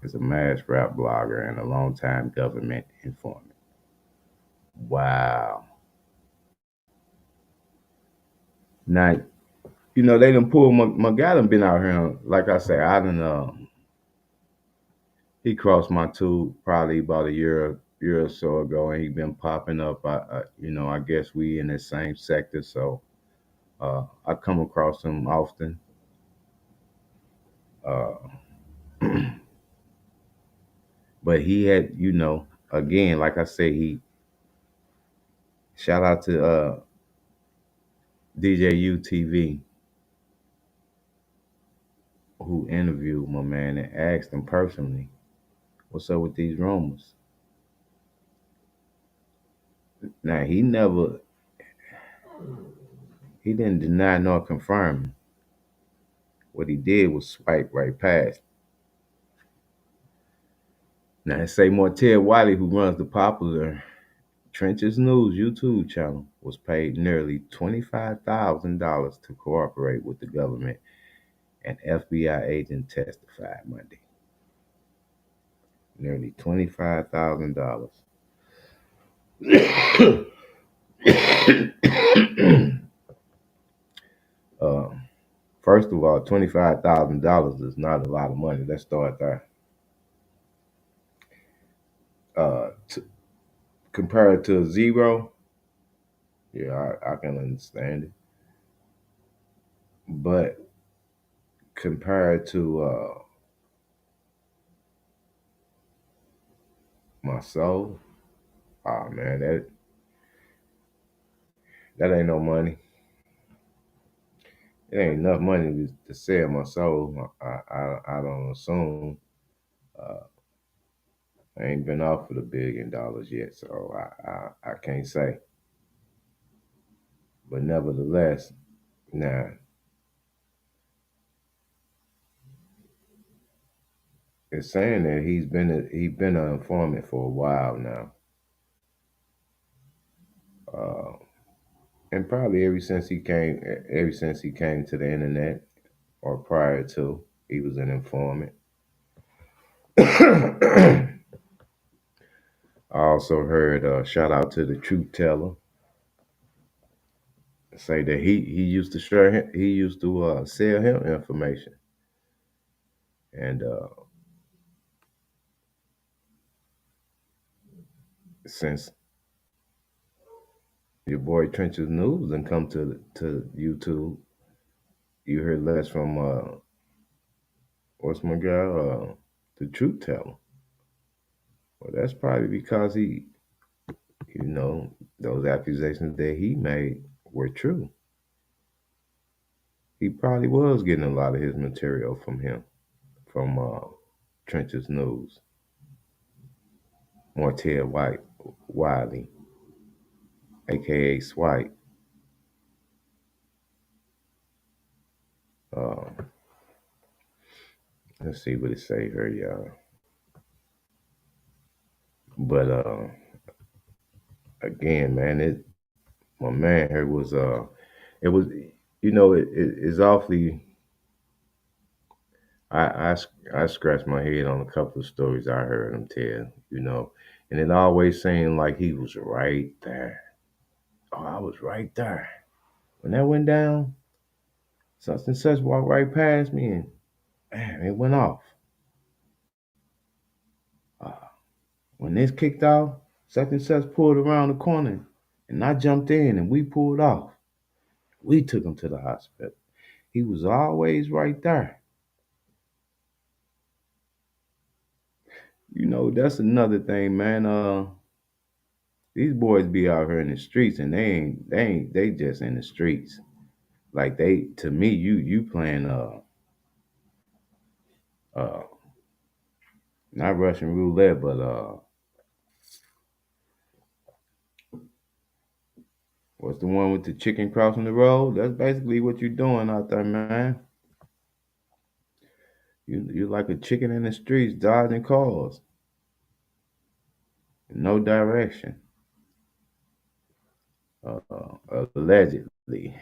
is a mass rap blogger and a longtime government informant. Wow. Now, they done pulled my guy done been out here. Like I say, I done he crossed my tube probably about a year or so ago, and he been popping up. I guess we in the same sector, so I come across him often. Uh, but he had, again, like I say, he shout out to DJU TV who interviewed my man and asked him personally, "What's up with these rumors?" Now he didn't deny nor confirm. What he did was swipe right past. Now, say Martell Wiley, who runs the popular Trenches News YouTube channel, was paid nearly $25,000 to cooperate with the government, an FBI agent testified Monday. Nearly $25,000. uh, First of all, $25,000 is not a lot of money. Let's start there. Compared to zero, yeah, I can understand it. But compared to my soul, oh man, that ain't no money. It ain't enough money to sell my soul. I don't assume. Uh, I ain't been offered $1 billion yet, so I can't say. But nevertheless, now it's saying that he's been an informant for a while now, and probably ever since he came to the internet or prior to, he was an informant. I also heard shout out to the truth teller say that he used to share him, he used to sell him information, and since your boy Trenches News and come to YouTube, you heard less from what's my guy, the truth teller. Well, that's probably because those accusations that he made were true. He probably was getting a lot of his material from Trenches News. Martell Wiley, aka Swipe. Uh, let's see what it say here, y'all. But again, man, my man here was it was it's awfully. I scratched my head on a couple of stories I heard him tell, and it always seemed like he was right there. Oh, I was right there when that went down. Such and such walked right past me, and man, it went off. Uh, when this kicked off, such and such pulled around the corner, and I jumped in, and we pulled off. We took him to the hospital. He was always right there. That's another thing, man. These boys be out here in the streets, and they just in the streets. Like to me, you playing uh not Russian roulette, but what's the one with the chicken crossing the road? That's basically what you're doing out there, man. You're like a chicken in the streets, dodging cars, no direction. Allegedly,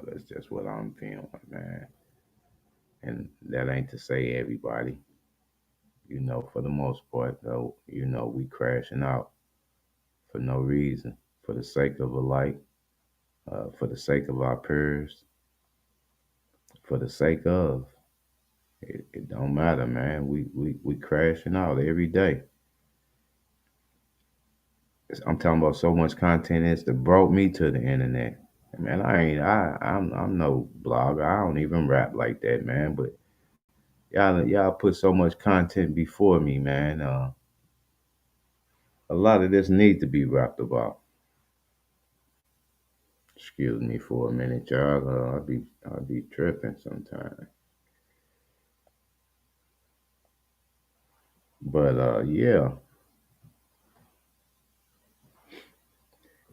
that's just what I'm feeling, man. And that ain't to say everybody. You know, for the most part, though, you know, we crashing out for no reason, for the sake of a light, for the sake of our peers, for the sake of. It don't matter, man. We crashing out every day. I'm talking about so much content is that brought me to the internet. Man, I'm no blogger. I don't even rap like that, man. But y'all put so much content before me, man. A lot of this needs to be rapped about. Excuse me for a minute, y'all. I'll be tripping sometimes. But yeah.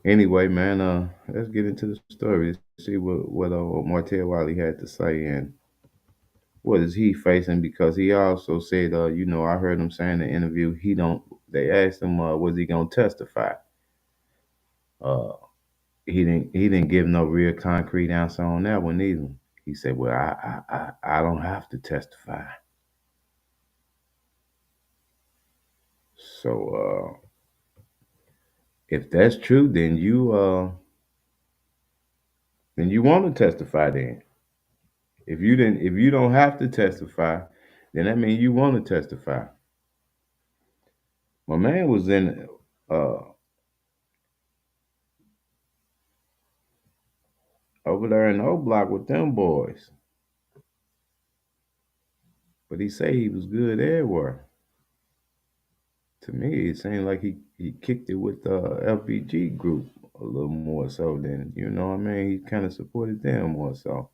Anyway, man, let's get into the story. Let's see what Martell Wiley had to say and what is he facing because he also said, you know, I heard him saying in the interview he don't. They asked him, was he gonna testify? Uh, he didn't give no real concrete answer on that one either. He said, well, I don't have to testify. So if that's true, then you want to testify. Then if you don't have to testify, then that means you want to testify. My man was in uh over there in O Block with them boys. But he say he was good everywhere. To me, it seemed like he kicked it with the FBG group a little more so than, you know what I mean? He kind of supported them more so,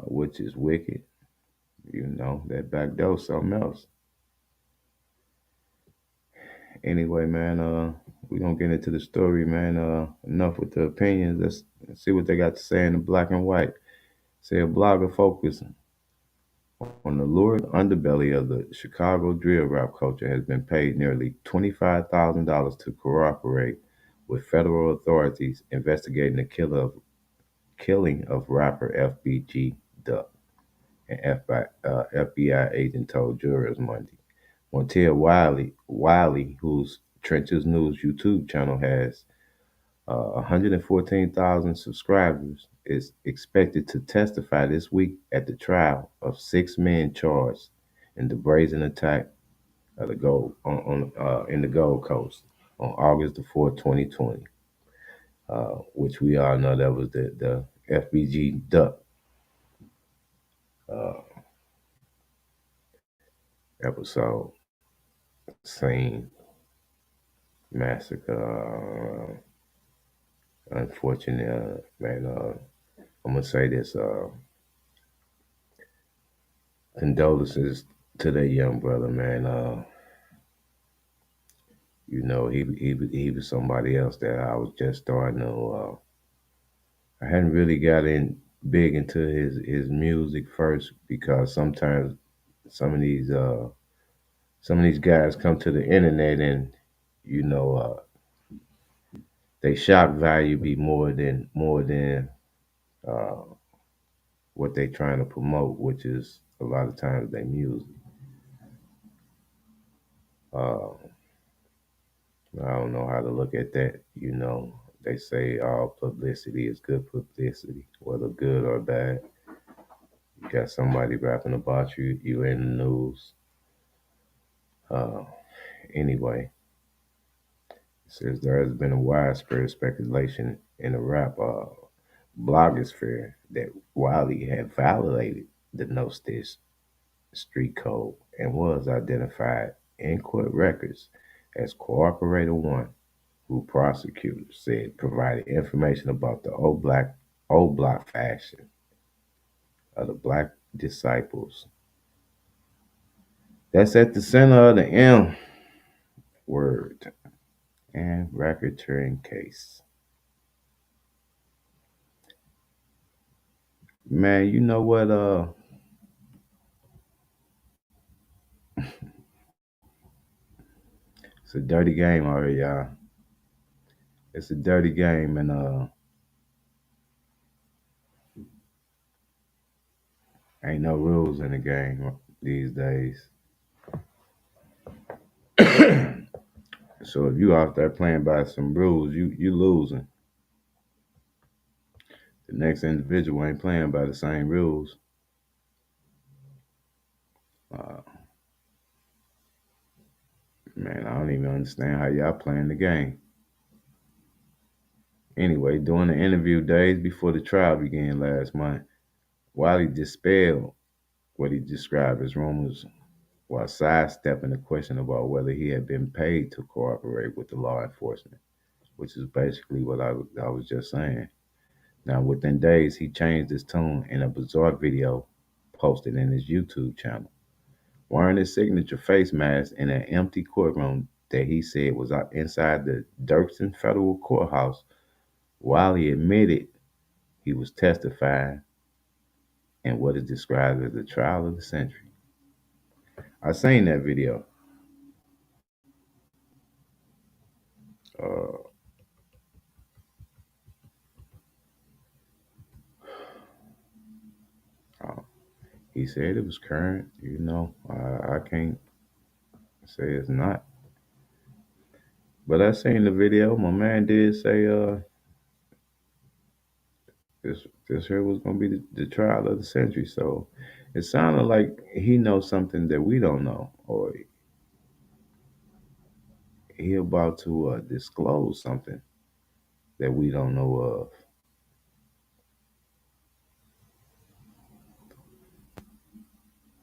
which is wicked. You know, that back door something else. Anyway, man, we gonna get into the story, man. Enough with the opinions. Let's see what they got to say in the black and white. Say a blogger focusing on the lurid underbelly of the Chicago drill rap culture has been paid nearly $25,000 to cooperate with federal authorities investigating the killing of rapper FBG Duck, an FBI agent told jurors Monday. Montel Wiley, whose Trenches News YouTube channel has 114,000 subscribers, is expected to testify this week at the trial of six men charged in the brazen attack of the Gold in the Gold Coast on August the 4th, 2020, which we all know that was the FBG Duck uh, episode scene massacre. Unfortunate, man. I'm gonna say this. Condolences to that young brother, man. You know, he was somebody else that I was just starting to. I hadn't really got in big into his music first because sometimes some of these uh some of these guys come to the internet and you know they shock value be more than uh what they trying to promote, which is a lot of times their music. Uh, I don't know how to look at that. You know, they say all publicity is good publicity, whether good or bad. You got somebody rapping about you, you in the news. Uh, anyway, it says there has been a widespread speculation in the rap blogosphere that Wiley had violated the No Stitch street code and was identified in court records as Cooperator One, who prosecutors said provided information about the old block fashion of the Black disciples. That's at the center of the M word and racketeering case. Man, you know what? It's a dirty game already, y'all. It's a dirty game, and ain't no rules in the game these days. So if you out there playing by some rules, you losing. The next individual ain't playing by the same rules. Uh, man, I don't even understand how y'all playing the game. Anyway, during the interview days before the trial began last month, Wiley dispelled what he described as rumors while sidestepping the question about whether he had been paid to cooperate with the law enforcement, which is basically what I was just saying. Now, within days, he changed his tune in a bizarre video posted in his YouTube channel. Wearing his signature face mask in an empty courtroom that he said was inside the Dirksen Federal Courthouse, Wiley admitted he was testifying in what is described as the trial of the century. I seen that video. Uh, uh, he said it was current. I can't say it's not. But I seen the video. My man did say this here was gonna be the trial of the century. So it sounded like he knows something that we don't know, or he about to disclose something that we don't know of.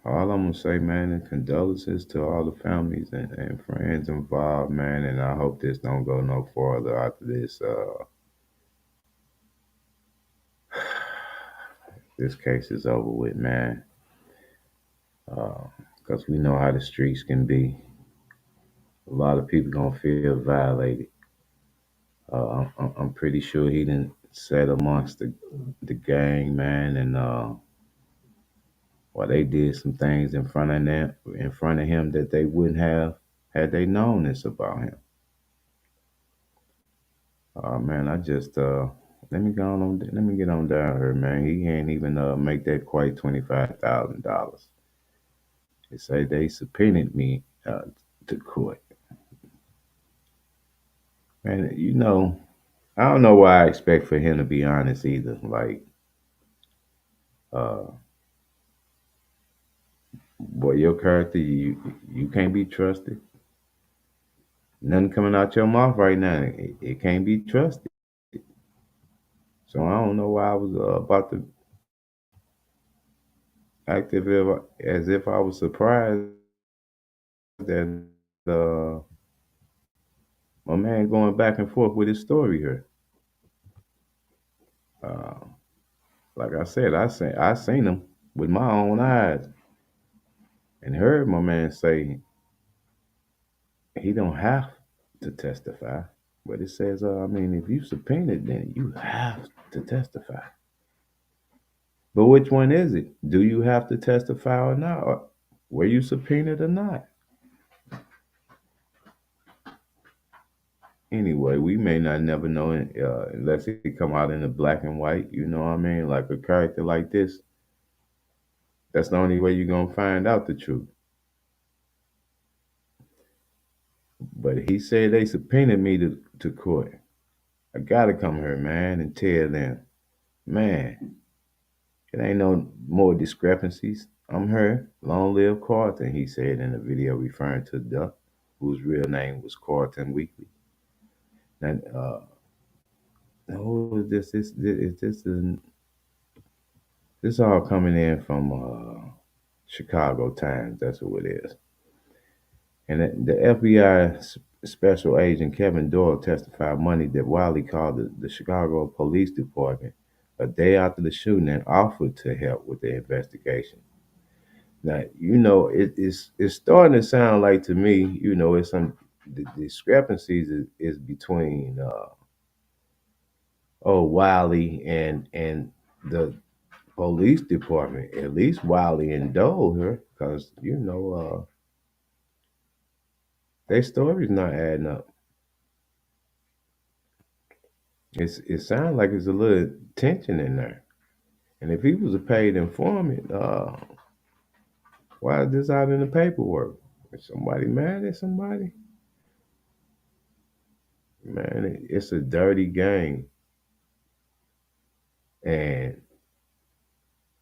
All I'm gonna say, man, is condolences to all the families and friends involved, man. And I hope this don't go no farther after this. This case is over with, man. Because we know how the streets can be. A lot of people gonna feel violated. I'm pretty sure he didn't sat amongst the gang, man, and well, they did some things in front of him that they wouldn't have had they known this about him. Man, I just let me get on down here, man. He ain't even make that quite $25,000. They say they subpoenaed me to court. Man, I don't know why I expect for him to be honest either. Like, uh, boy, your character, you can't be trusted. Nothing coming out your mouth right now, it can't be trusted. So I don't know why I was about to act as if I was surprised that uh, my man going back and forth with his story here. Uh, like I said, I seen him with my own eyes and heard my man say he don't have to testify. But it says, I mean, if you subpoenaed, then you have to testify. But which one is it? Do you have to testify or not? Or were you subpoenaed or not? Anyway, we may not never know it, unless it come out in the black and white. You know what I mean? Like a character like this, that's the only way you're gonna find out the truth. But he said they subpoenaed me to court. I gotta come here, man, and tell them, man, it ain't no more discrepancies. I'm here. Long live Carlton, he said in a video referring to Duck, whose real name was Carlton Weekly. Now, who is this? This all coming in from Chicago Times. That's who it is. And the FBI Special Agent Kevin Doyle testified Monday that Wiley called the Chicago Police Department a day after the shooting and offered to help with the investigation. Now, it's starting to sound like to me, it's some the discrepancies is between Wiley and the police department. At least Wiley and Dole here, because their story's not adding up. It sounds like there's a little tension in there. And if he was a paid informant, why is this out in the paperwork? Is somebody mad at somebody? Man, it's a dirty game. And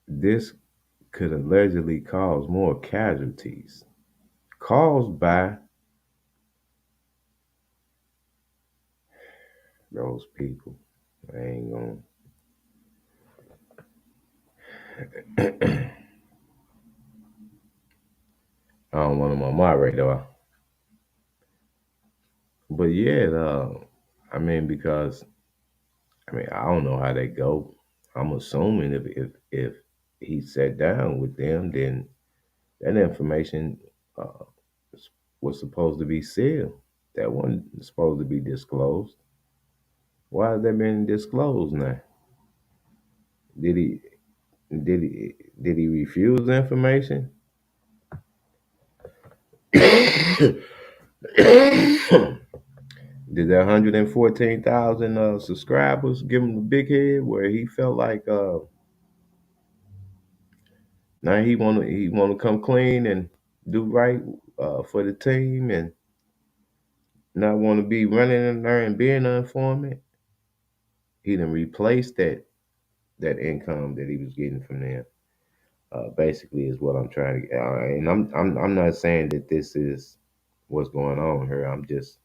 this could allegedly cause more casualties caused by those people. I ain't gonna. I don't want them on my radar. But yeah, I mean, because I don't know how they go. I'm assuming if he sat down with them, then that information uh, was supposed to be sealed. That wasn't supposed to be disclosed. Why has that been disclosed now? Did he did he refuse the information? Did that 114,000 subscribers give him the big head where he felt like now he wanna come clean and do right for the team and not want to be running in there and being an informant? He done replaced that income that he was getting from them. Basically, is what I'm trying to. And I'm not saying that this is what's going on here. I'm just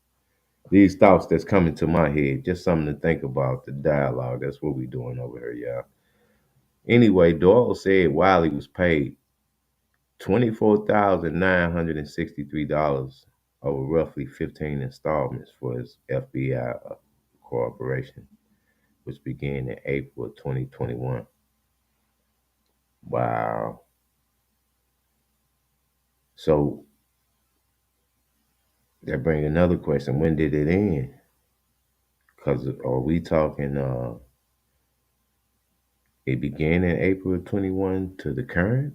these thoughts that's coming to my head, just something to think about. The dialogue. That's what we doing over here, y'all. Anyway, Doyle said Wiley was paid $24,963 over roughly 15 installments for his FBI cooperation, which began in April of 2021. Wow. So that brings another question. When did it end? Because are we talking it began in April of 21 to the current?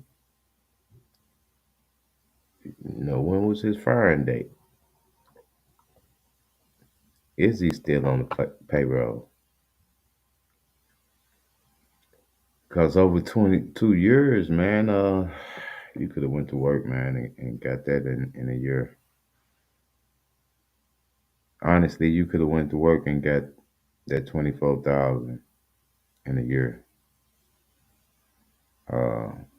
When was his firing date? Is he still on the payroll? Because over 22 years, man, you could have went to work, man, and got that in a year. Honestly, you could have went to work and got that 24,000 in a year,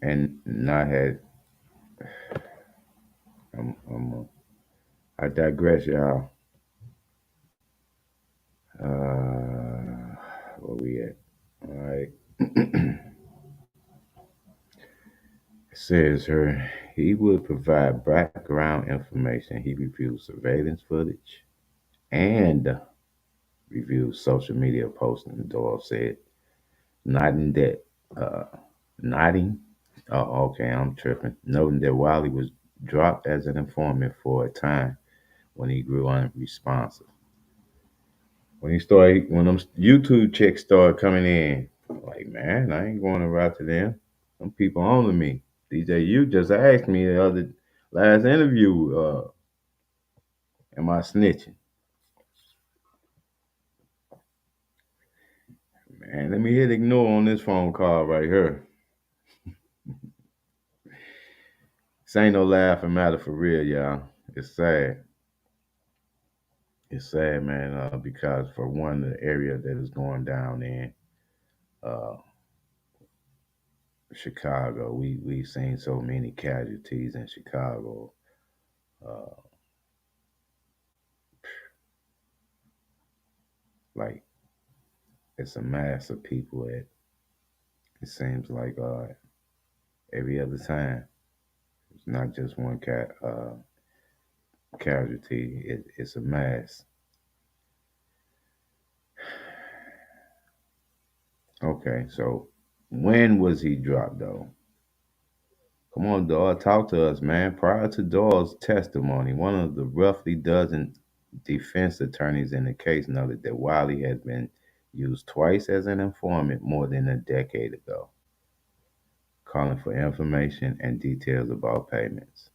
and not had. I digress, y'all. Where we at? All right. It says here he would provide background information. He reviewed surveillance footage and reviewed social media posting. Doyle said, nodding that, nodding. Oh, okay, I'm tripping. Noting that Wiley was dropped as an informant for a time when he grew unresponsive. When them YouTube checks started coming in, like, man, I ain't going around to them. Some people owning me. DJ, you just asked me the other last interview, am I snitching? Man, let me hit ignore on this phone call right here. This ain't no laughing matter for real, y'all. It's sad. It's sad, man, because for one, the area that is going down in uh, Chicago, we've seen so many casualties in Chicago. Uh, like it's a mass of people that it seems like every other time. It's not just one casualty. It's a mass. Okay, so when was he dropped though? Come on, Doyle, talk to us, man. Prior to Doyle's testimony, one of the roughly dozen defense attorneys in the case noted that Wiley had been used twice as an informant more than a decade ago, calling for information and details about payments.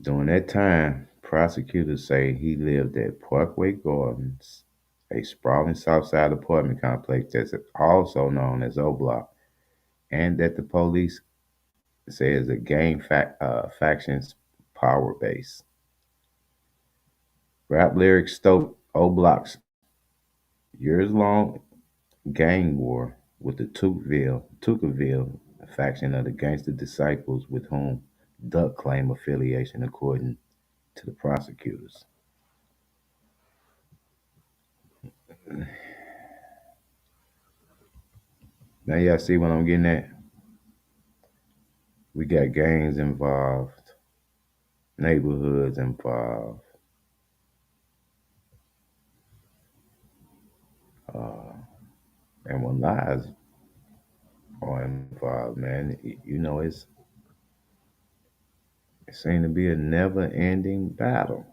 During that time, prosecutors say he lived at Parkway Gardens, a sprawling Southside apartment complex that's also known as O Block, and that the police say is a gang faction's power base. Rap lyrics stoked O Block's years long gang war with the Tukaville faction of the Gangster Disciples, with whom Duck claimed affiliation according to the prosecutors. Now y'all see what I'm getting at? We got gangs involved, neighborhoods involved, uh, and when lies are involved, man, you know it seems to be a never-ending battle.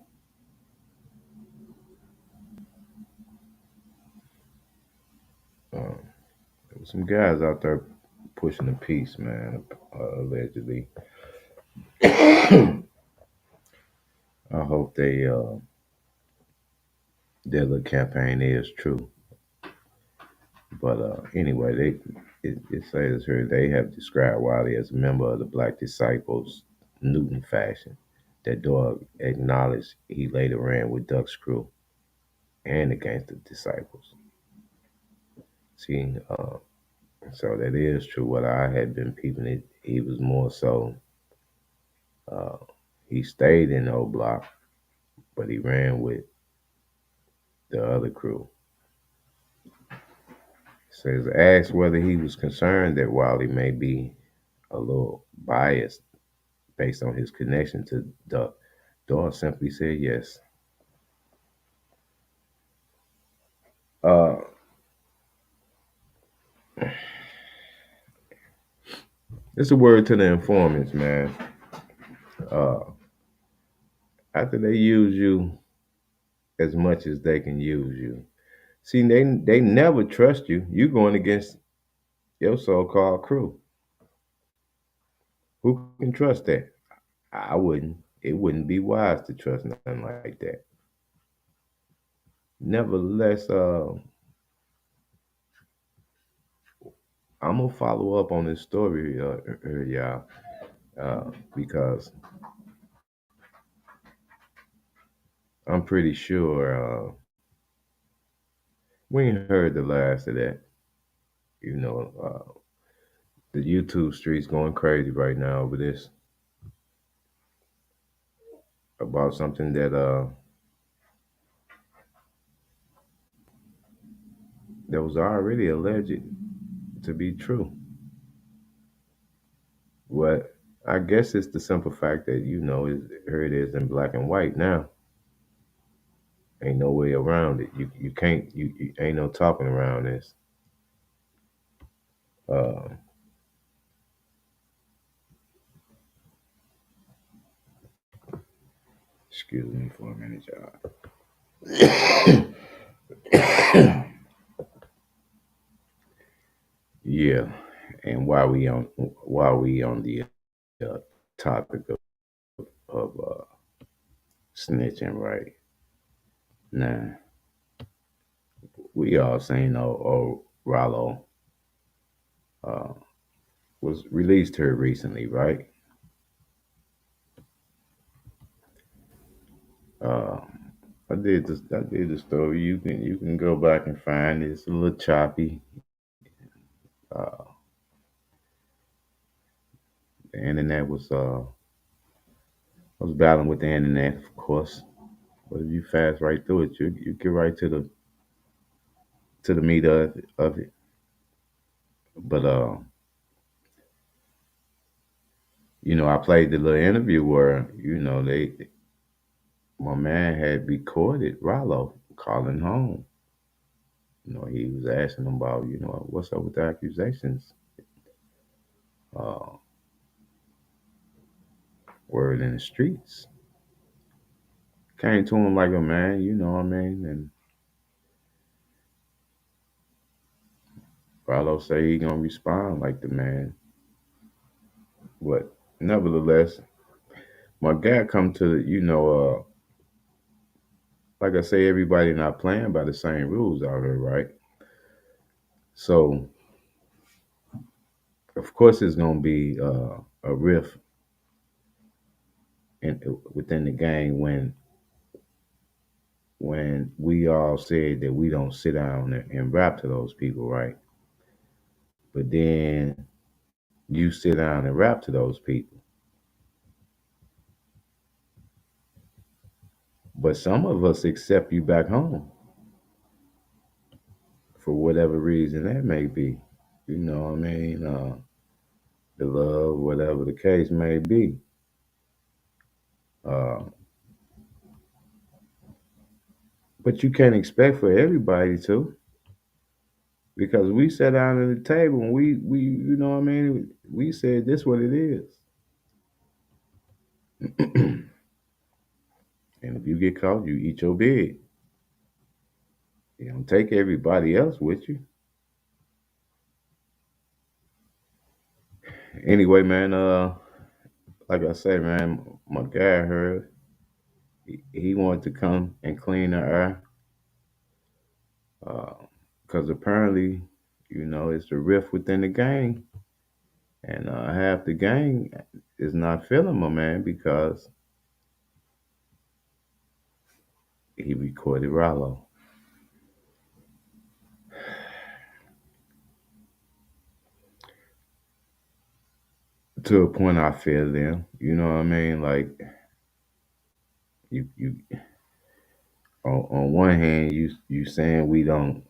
Uh, there was some guys out there pushing the peace, man, allegedly. I hope their little campaign is true. But anyway, it says here they have described Wiley as a member of the Black Disciples Newton faction. That dog acknowledged he later ran with Duck's crew and against the Disciples. See, so that is true. What I had been peeping, he was more so. Uh, he stayed in O Block, but he ran with the other crew. Says asked whether he was concerned that Wiley may be a little biased based on his connection to Duck. Dawes simply said yes. Uh, it's a word to the informants, man. Uh, After they use you as much as they can use you, see, they never trust you. You going against your so-called crew. Who can trust that? I wouldn't. It wouldn't be wise to trust nothing like that. Nevertheless, I'm gonna follow up on this story, y'all, because I'm pretty sure we ain't heard the last of that. You know, the YouTube streets going crazy right now over this, about something that was already alleged to be true. What I guess it's the simple fact that here it is in black and white now. Ain't no way around it. You can't you ain't no talking around this. Uh, Excuse me for a minute, y'all. Yeah, and while we on the uh, topic of snitching, right now, we all seen Rollo uh, was released here recently, right? Uh, I did the story. You can go back and find it. It's a little choppy. Uh, the internet was battling with the internet, of course. But if you fast right through it, you get right to the meat of it. But I played the little interview where my man had recorded Rollo calling home. He was asking him about what's up with the accusations. Uh, Word in the streets came to him like a man, you know what I mean. And Rollo say he gonna respond like the man. But nevertheless, my guy come to like I say, everybody not playing by the same rules out here, right? So of course it's gonna be a rift within the gang when when we all said that we don't sit down and rap to those people, right? But then you sit down and rap to those people. But some of us accept you back home for whatever reason that may be. You know what I mean? The love, whatever the case may be. Uh, but you can't expect for everybody to, because we sat down at the table and we you know what I mean. We said this what it is, and if you get caught, you eat your bed. You don't take everybody else with you. Anyway, man. Like I say, man, my guy heard he wanted to come and clean the air, because apparently, it's the rift within the gang, and half the gang is not feeling my man because he recorded Rollo. To a point, I feel them. You know what I mean? Like you on one hand, you saying we don't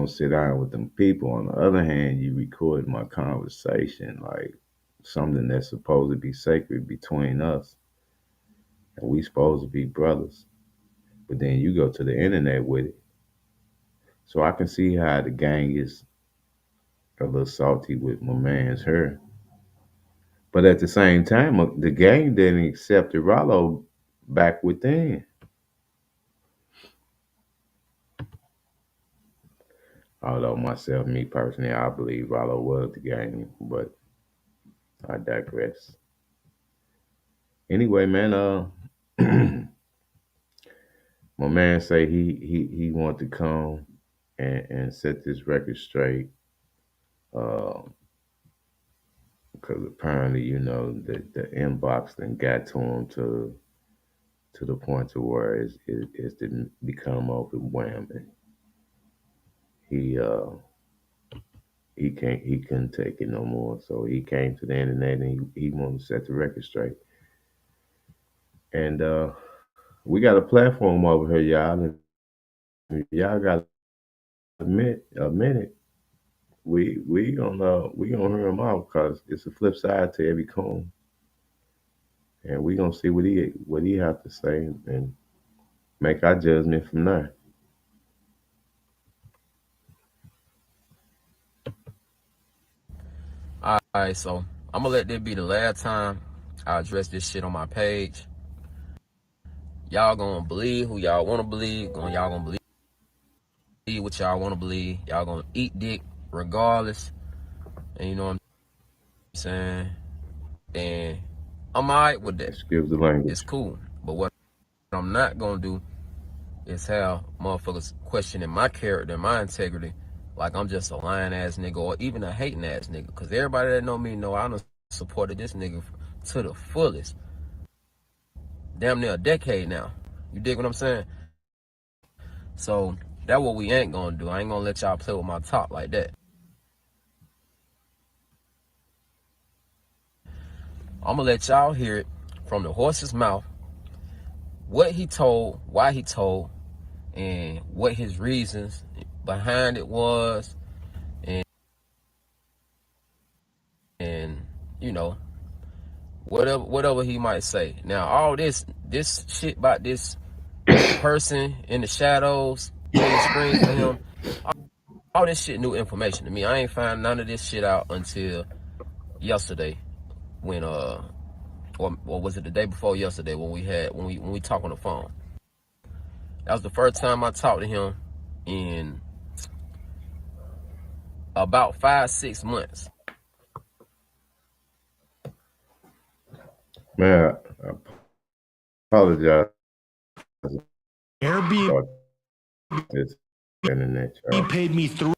sit down with them people. On the other hand, you record my conversation like something that's supposed to be sacred between us, and we supposed to be brothers. But then you go to the internet with it. So I can see how the gang is a little salty with my man's her. But at the same time, the gang didn't accept the Rollo back within. Although me personally, I believe Rollo was the gang, but I digress. Anyway, man, my man say he want to come and set this record straight, uh, because apparently, the inbox then got to him to the point to where it's didn't become overwhelming. He he couldn't take it no more, so he came to the internet and he wanted to set the record straight. And we got a platform over here, y'all. And if y'all got a minute, we gonna hear him out because it's a flip side to every coin, and we gonna see what he have to say and make our judgment from there. All right, so I'm gonna let this be the last time I address this shit on my page. Y'all gonna believe who y'all wanna believe. Y'all gonna believe what y'all wanna believe. Y'all gonna eat dick regardless. And you know what I'm saying? And I'm alright with that. Excuse the It's language. cool. But what I'm not gonna do is have motherfuckers questioning my character and my integrity like I'm just a lying ass nigga or even a hating ass nigga. Cause everybody that know me know I done supported this nigga to the fullest. Damn near a decade now. You dig what I'm saying? So that's what we ain't gonna do. I ain't gonna let y'all play with my top like that. I'm gonna let y'all hear it from the horse's mouth, what he told, why he told, and what his reasons behind it was, and and you know, whatever he might say. Now all this shit about this person in the shadows playing screens for him, all this shit new information to me. I ain't find none of this shit out until yesterday when or was it the day before yesterday when we talked on the phone. That was the first time I talked to him in about 5-6 months. Man, I apologize. Airbnb About this internet, y'all. paid me $3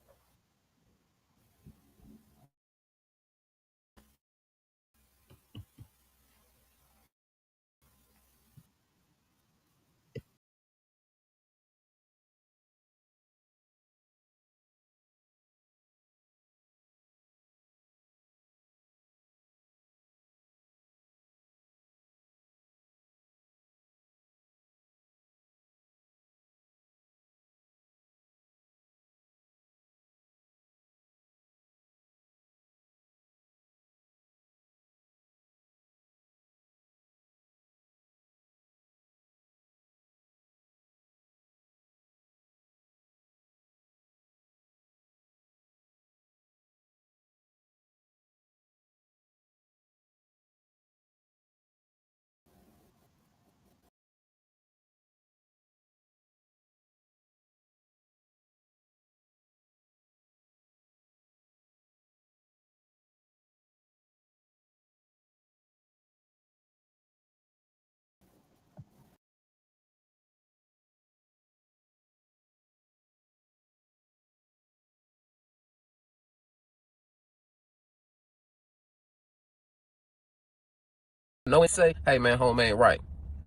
know it say, hey man, home ain't right.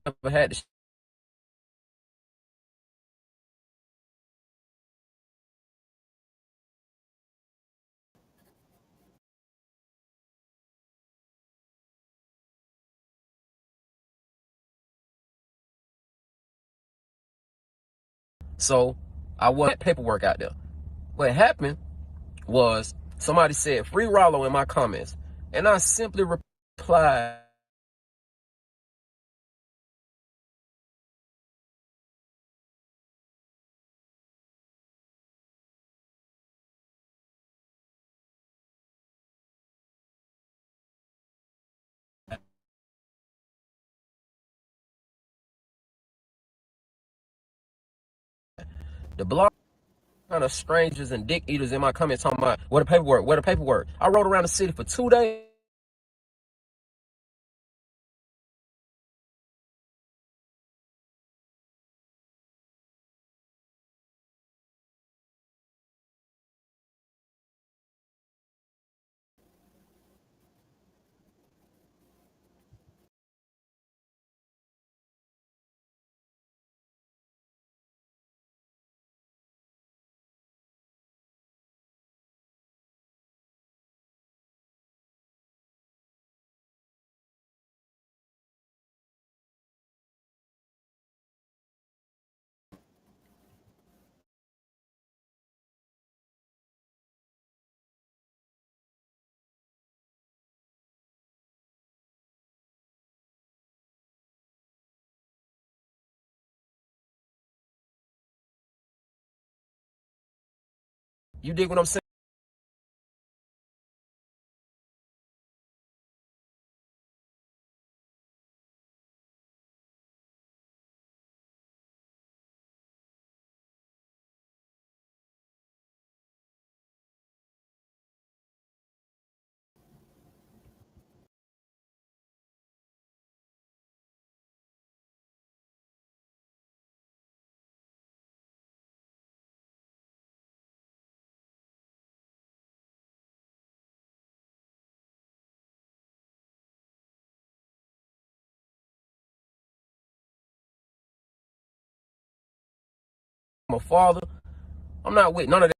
Never had to. So I want paperwork out there. What happened was somebody said free Rollo in my comments, and I simply replied, the blog kind of strangers and dick eaters in my comments talking about where the paperwork, where the paperwork. I rode around the city for 2 days. You dig what I'm saying? I'm a father. I'm not with none of that.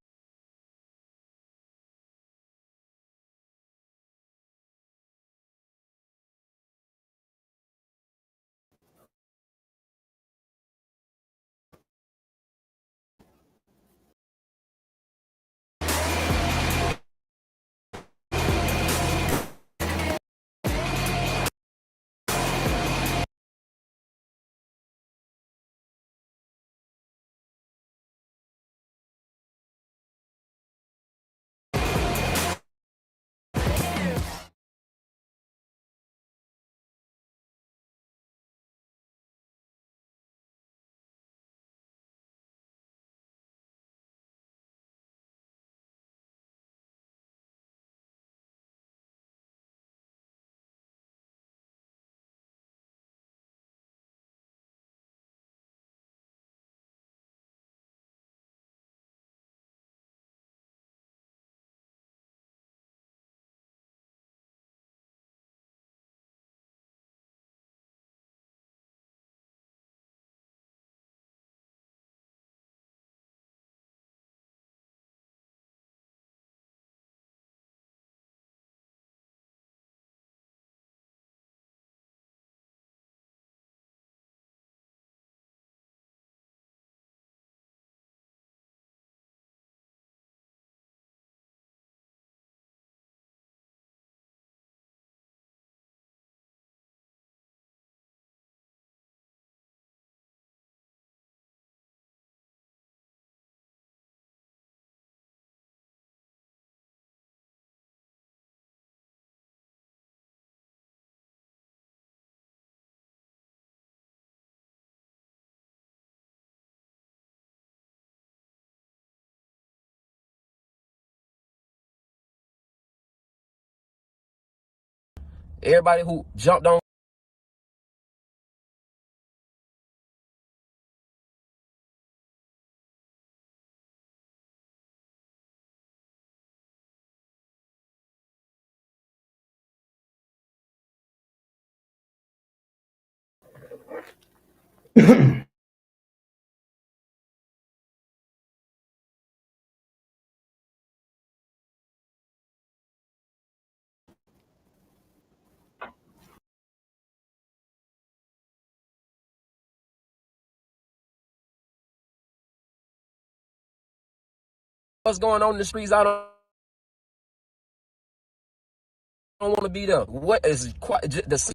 Everybody who jumped on What's going on in the streets? I don't want to be there. What is quite the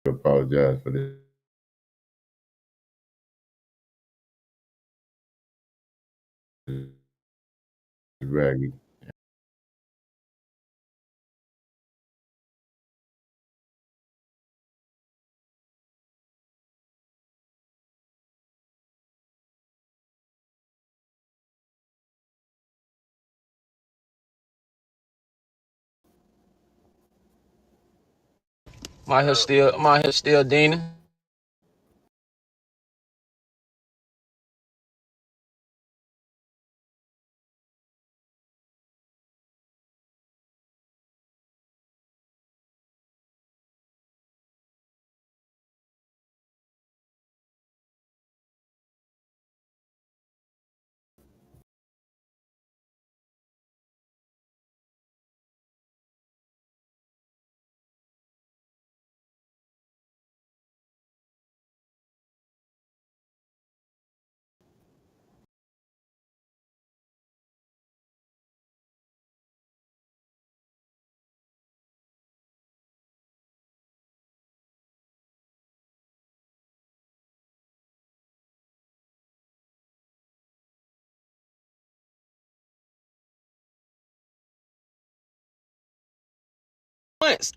Apologize for this. Raggy. my hair still Dina.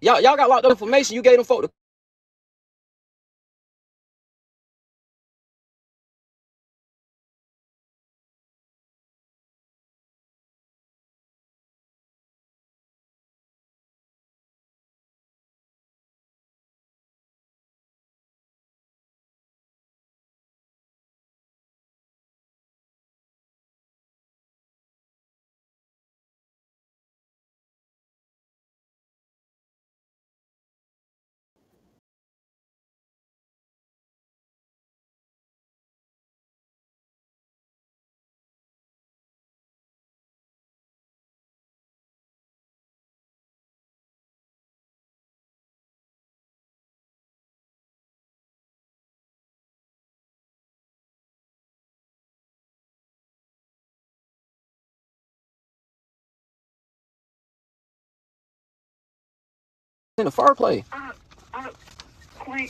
Y'all got locked up information. You gave them folk in the far play. Queen,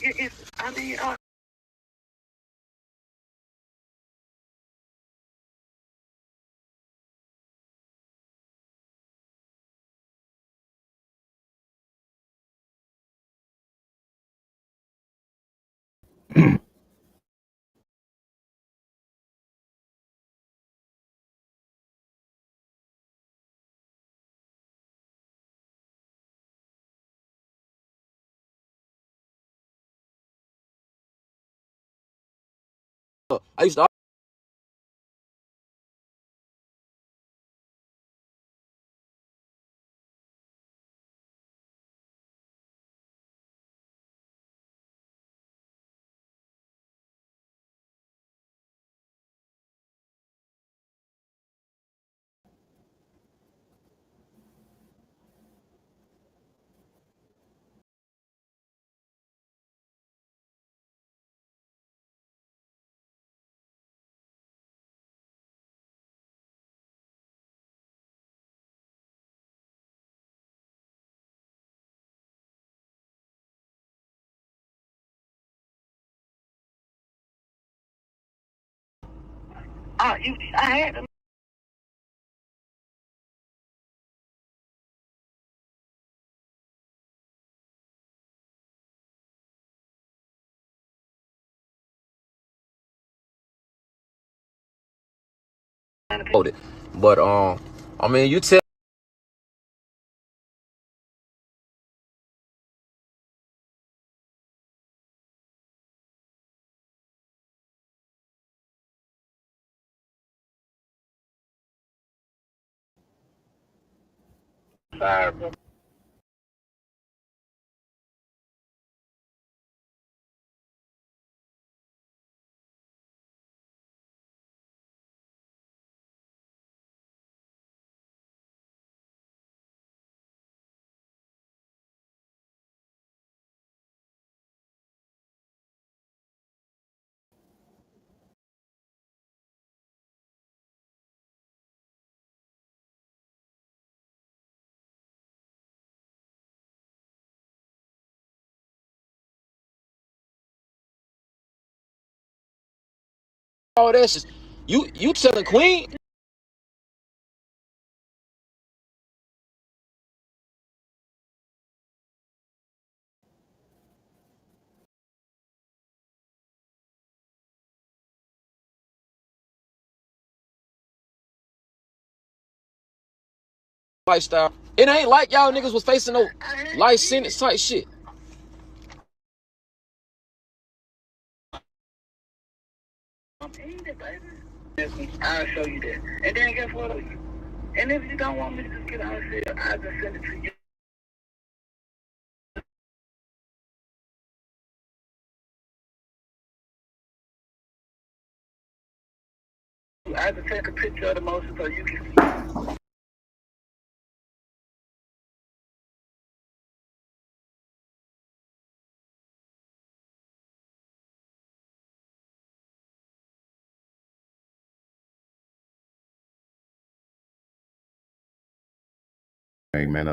I used to I had to voted. But I mean, you tell. All that shit. You telling Queen lifestyle. It ain't like y'all niggas was facing no life sentence type shit. I'll show you that. And then guess what? And if you don't want me to just get out of here, I'll just send it to you. I just take a picture of the motion so you can see. Hey man,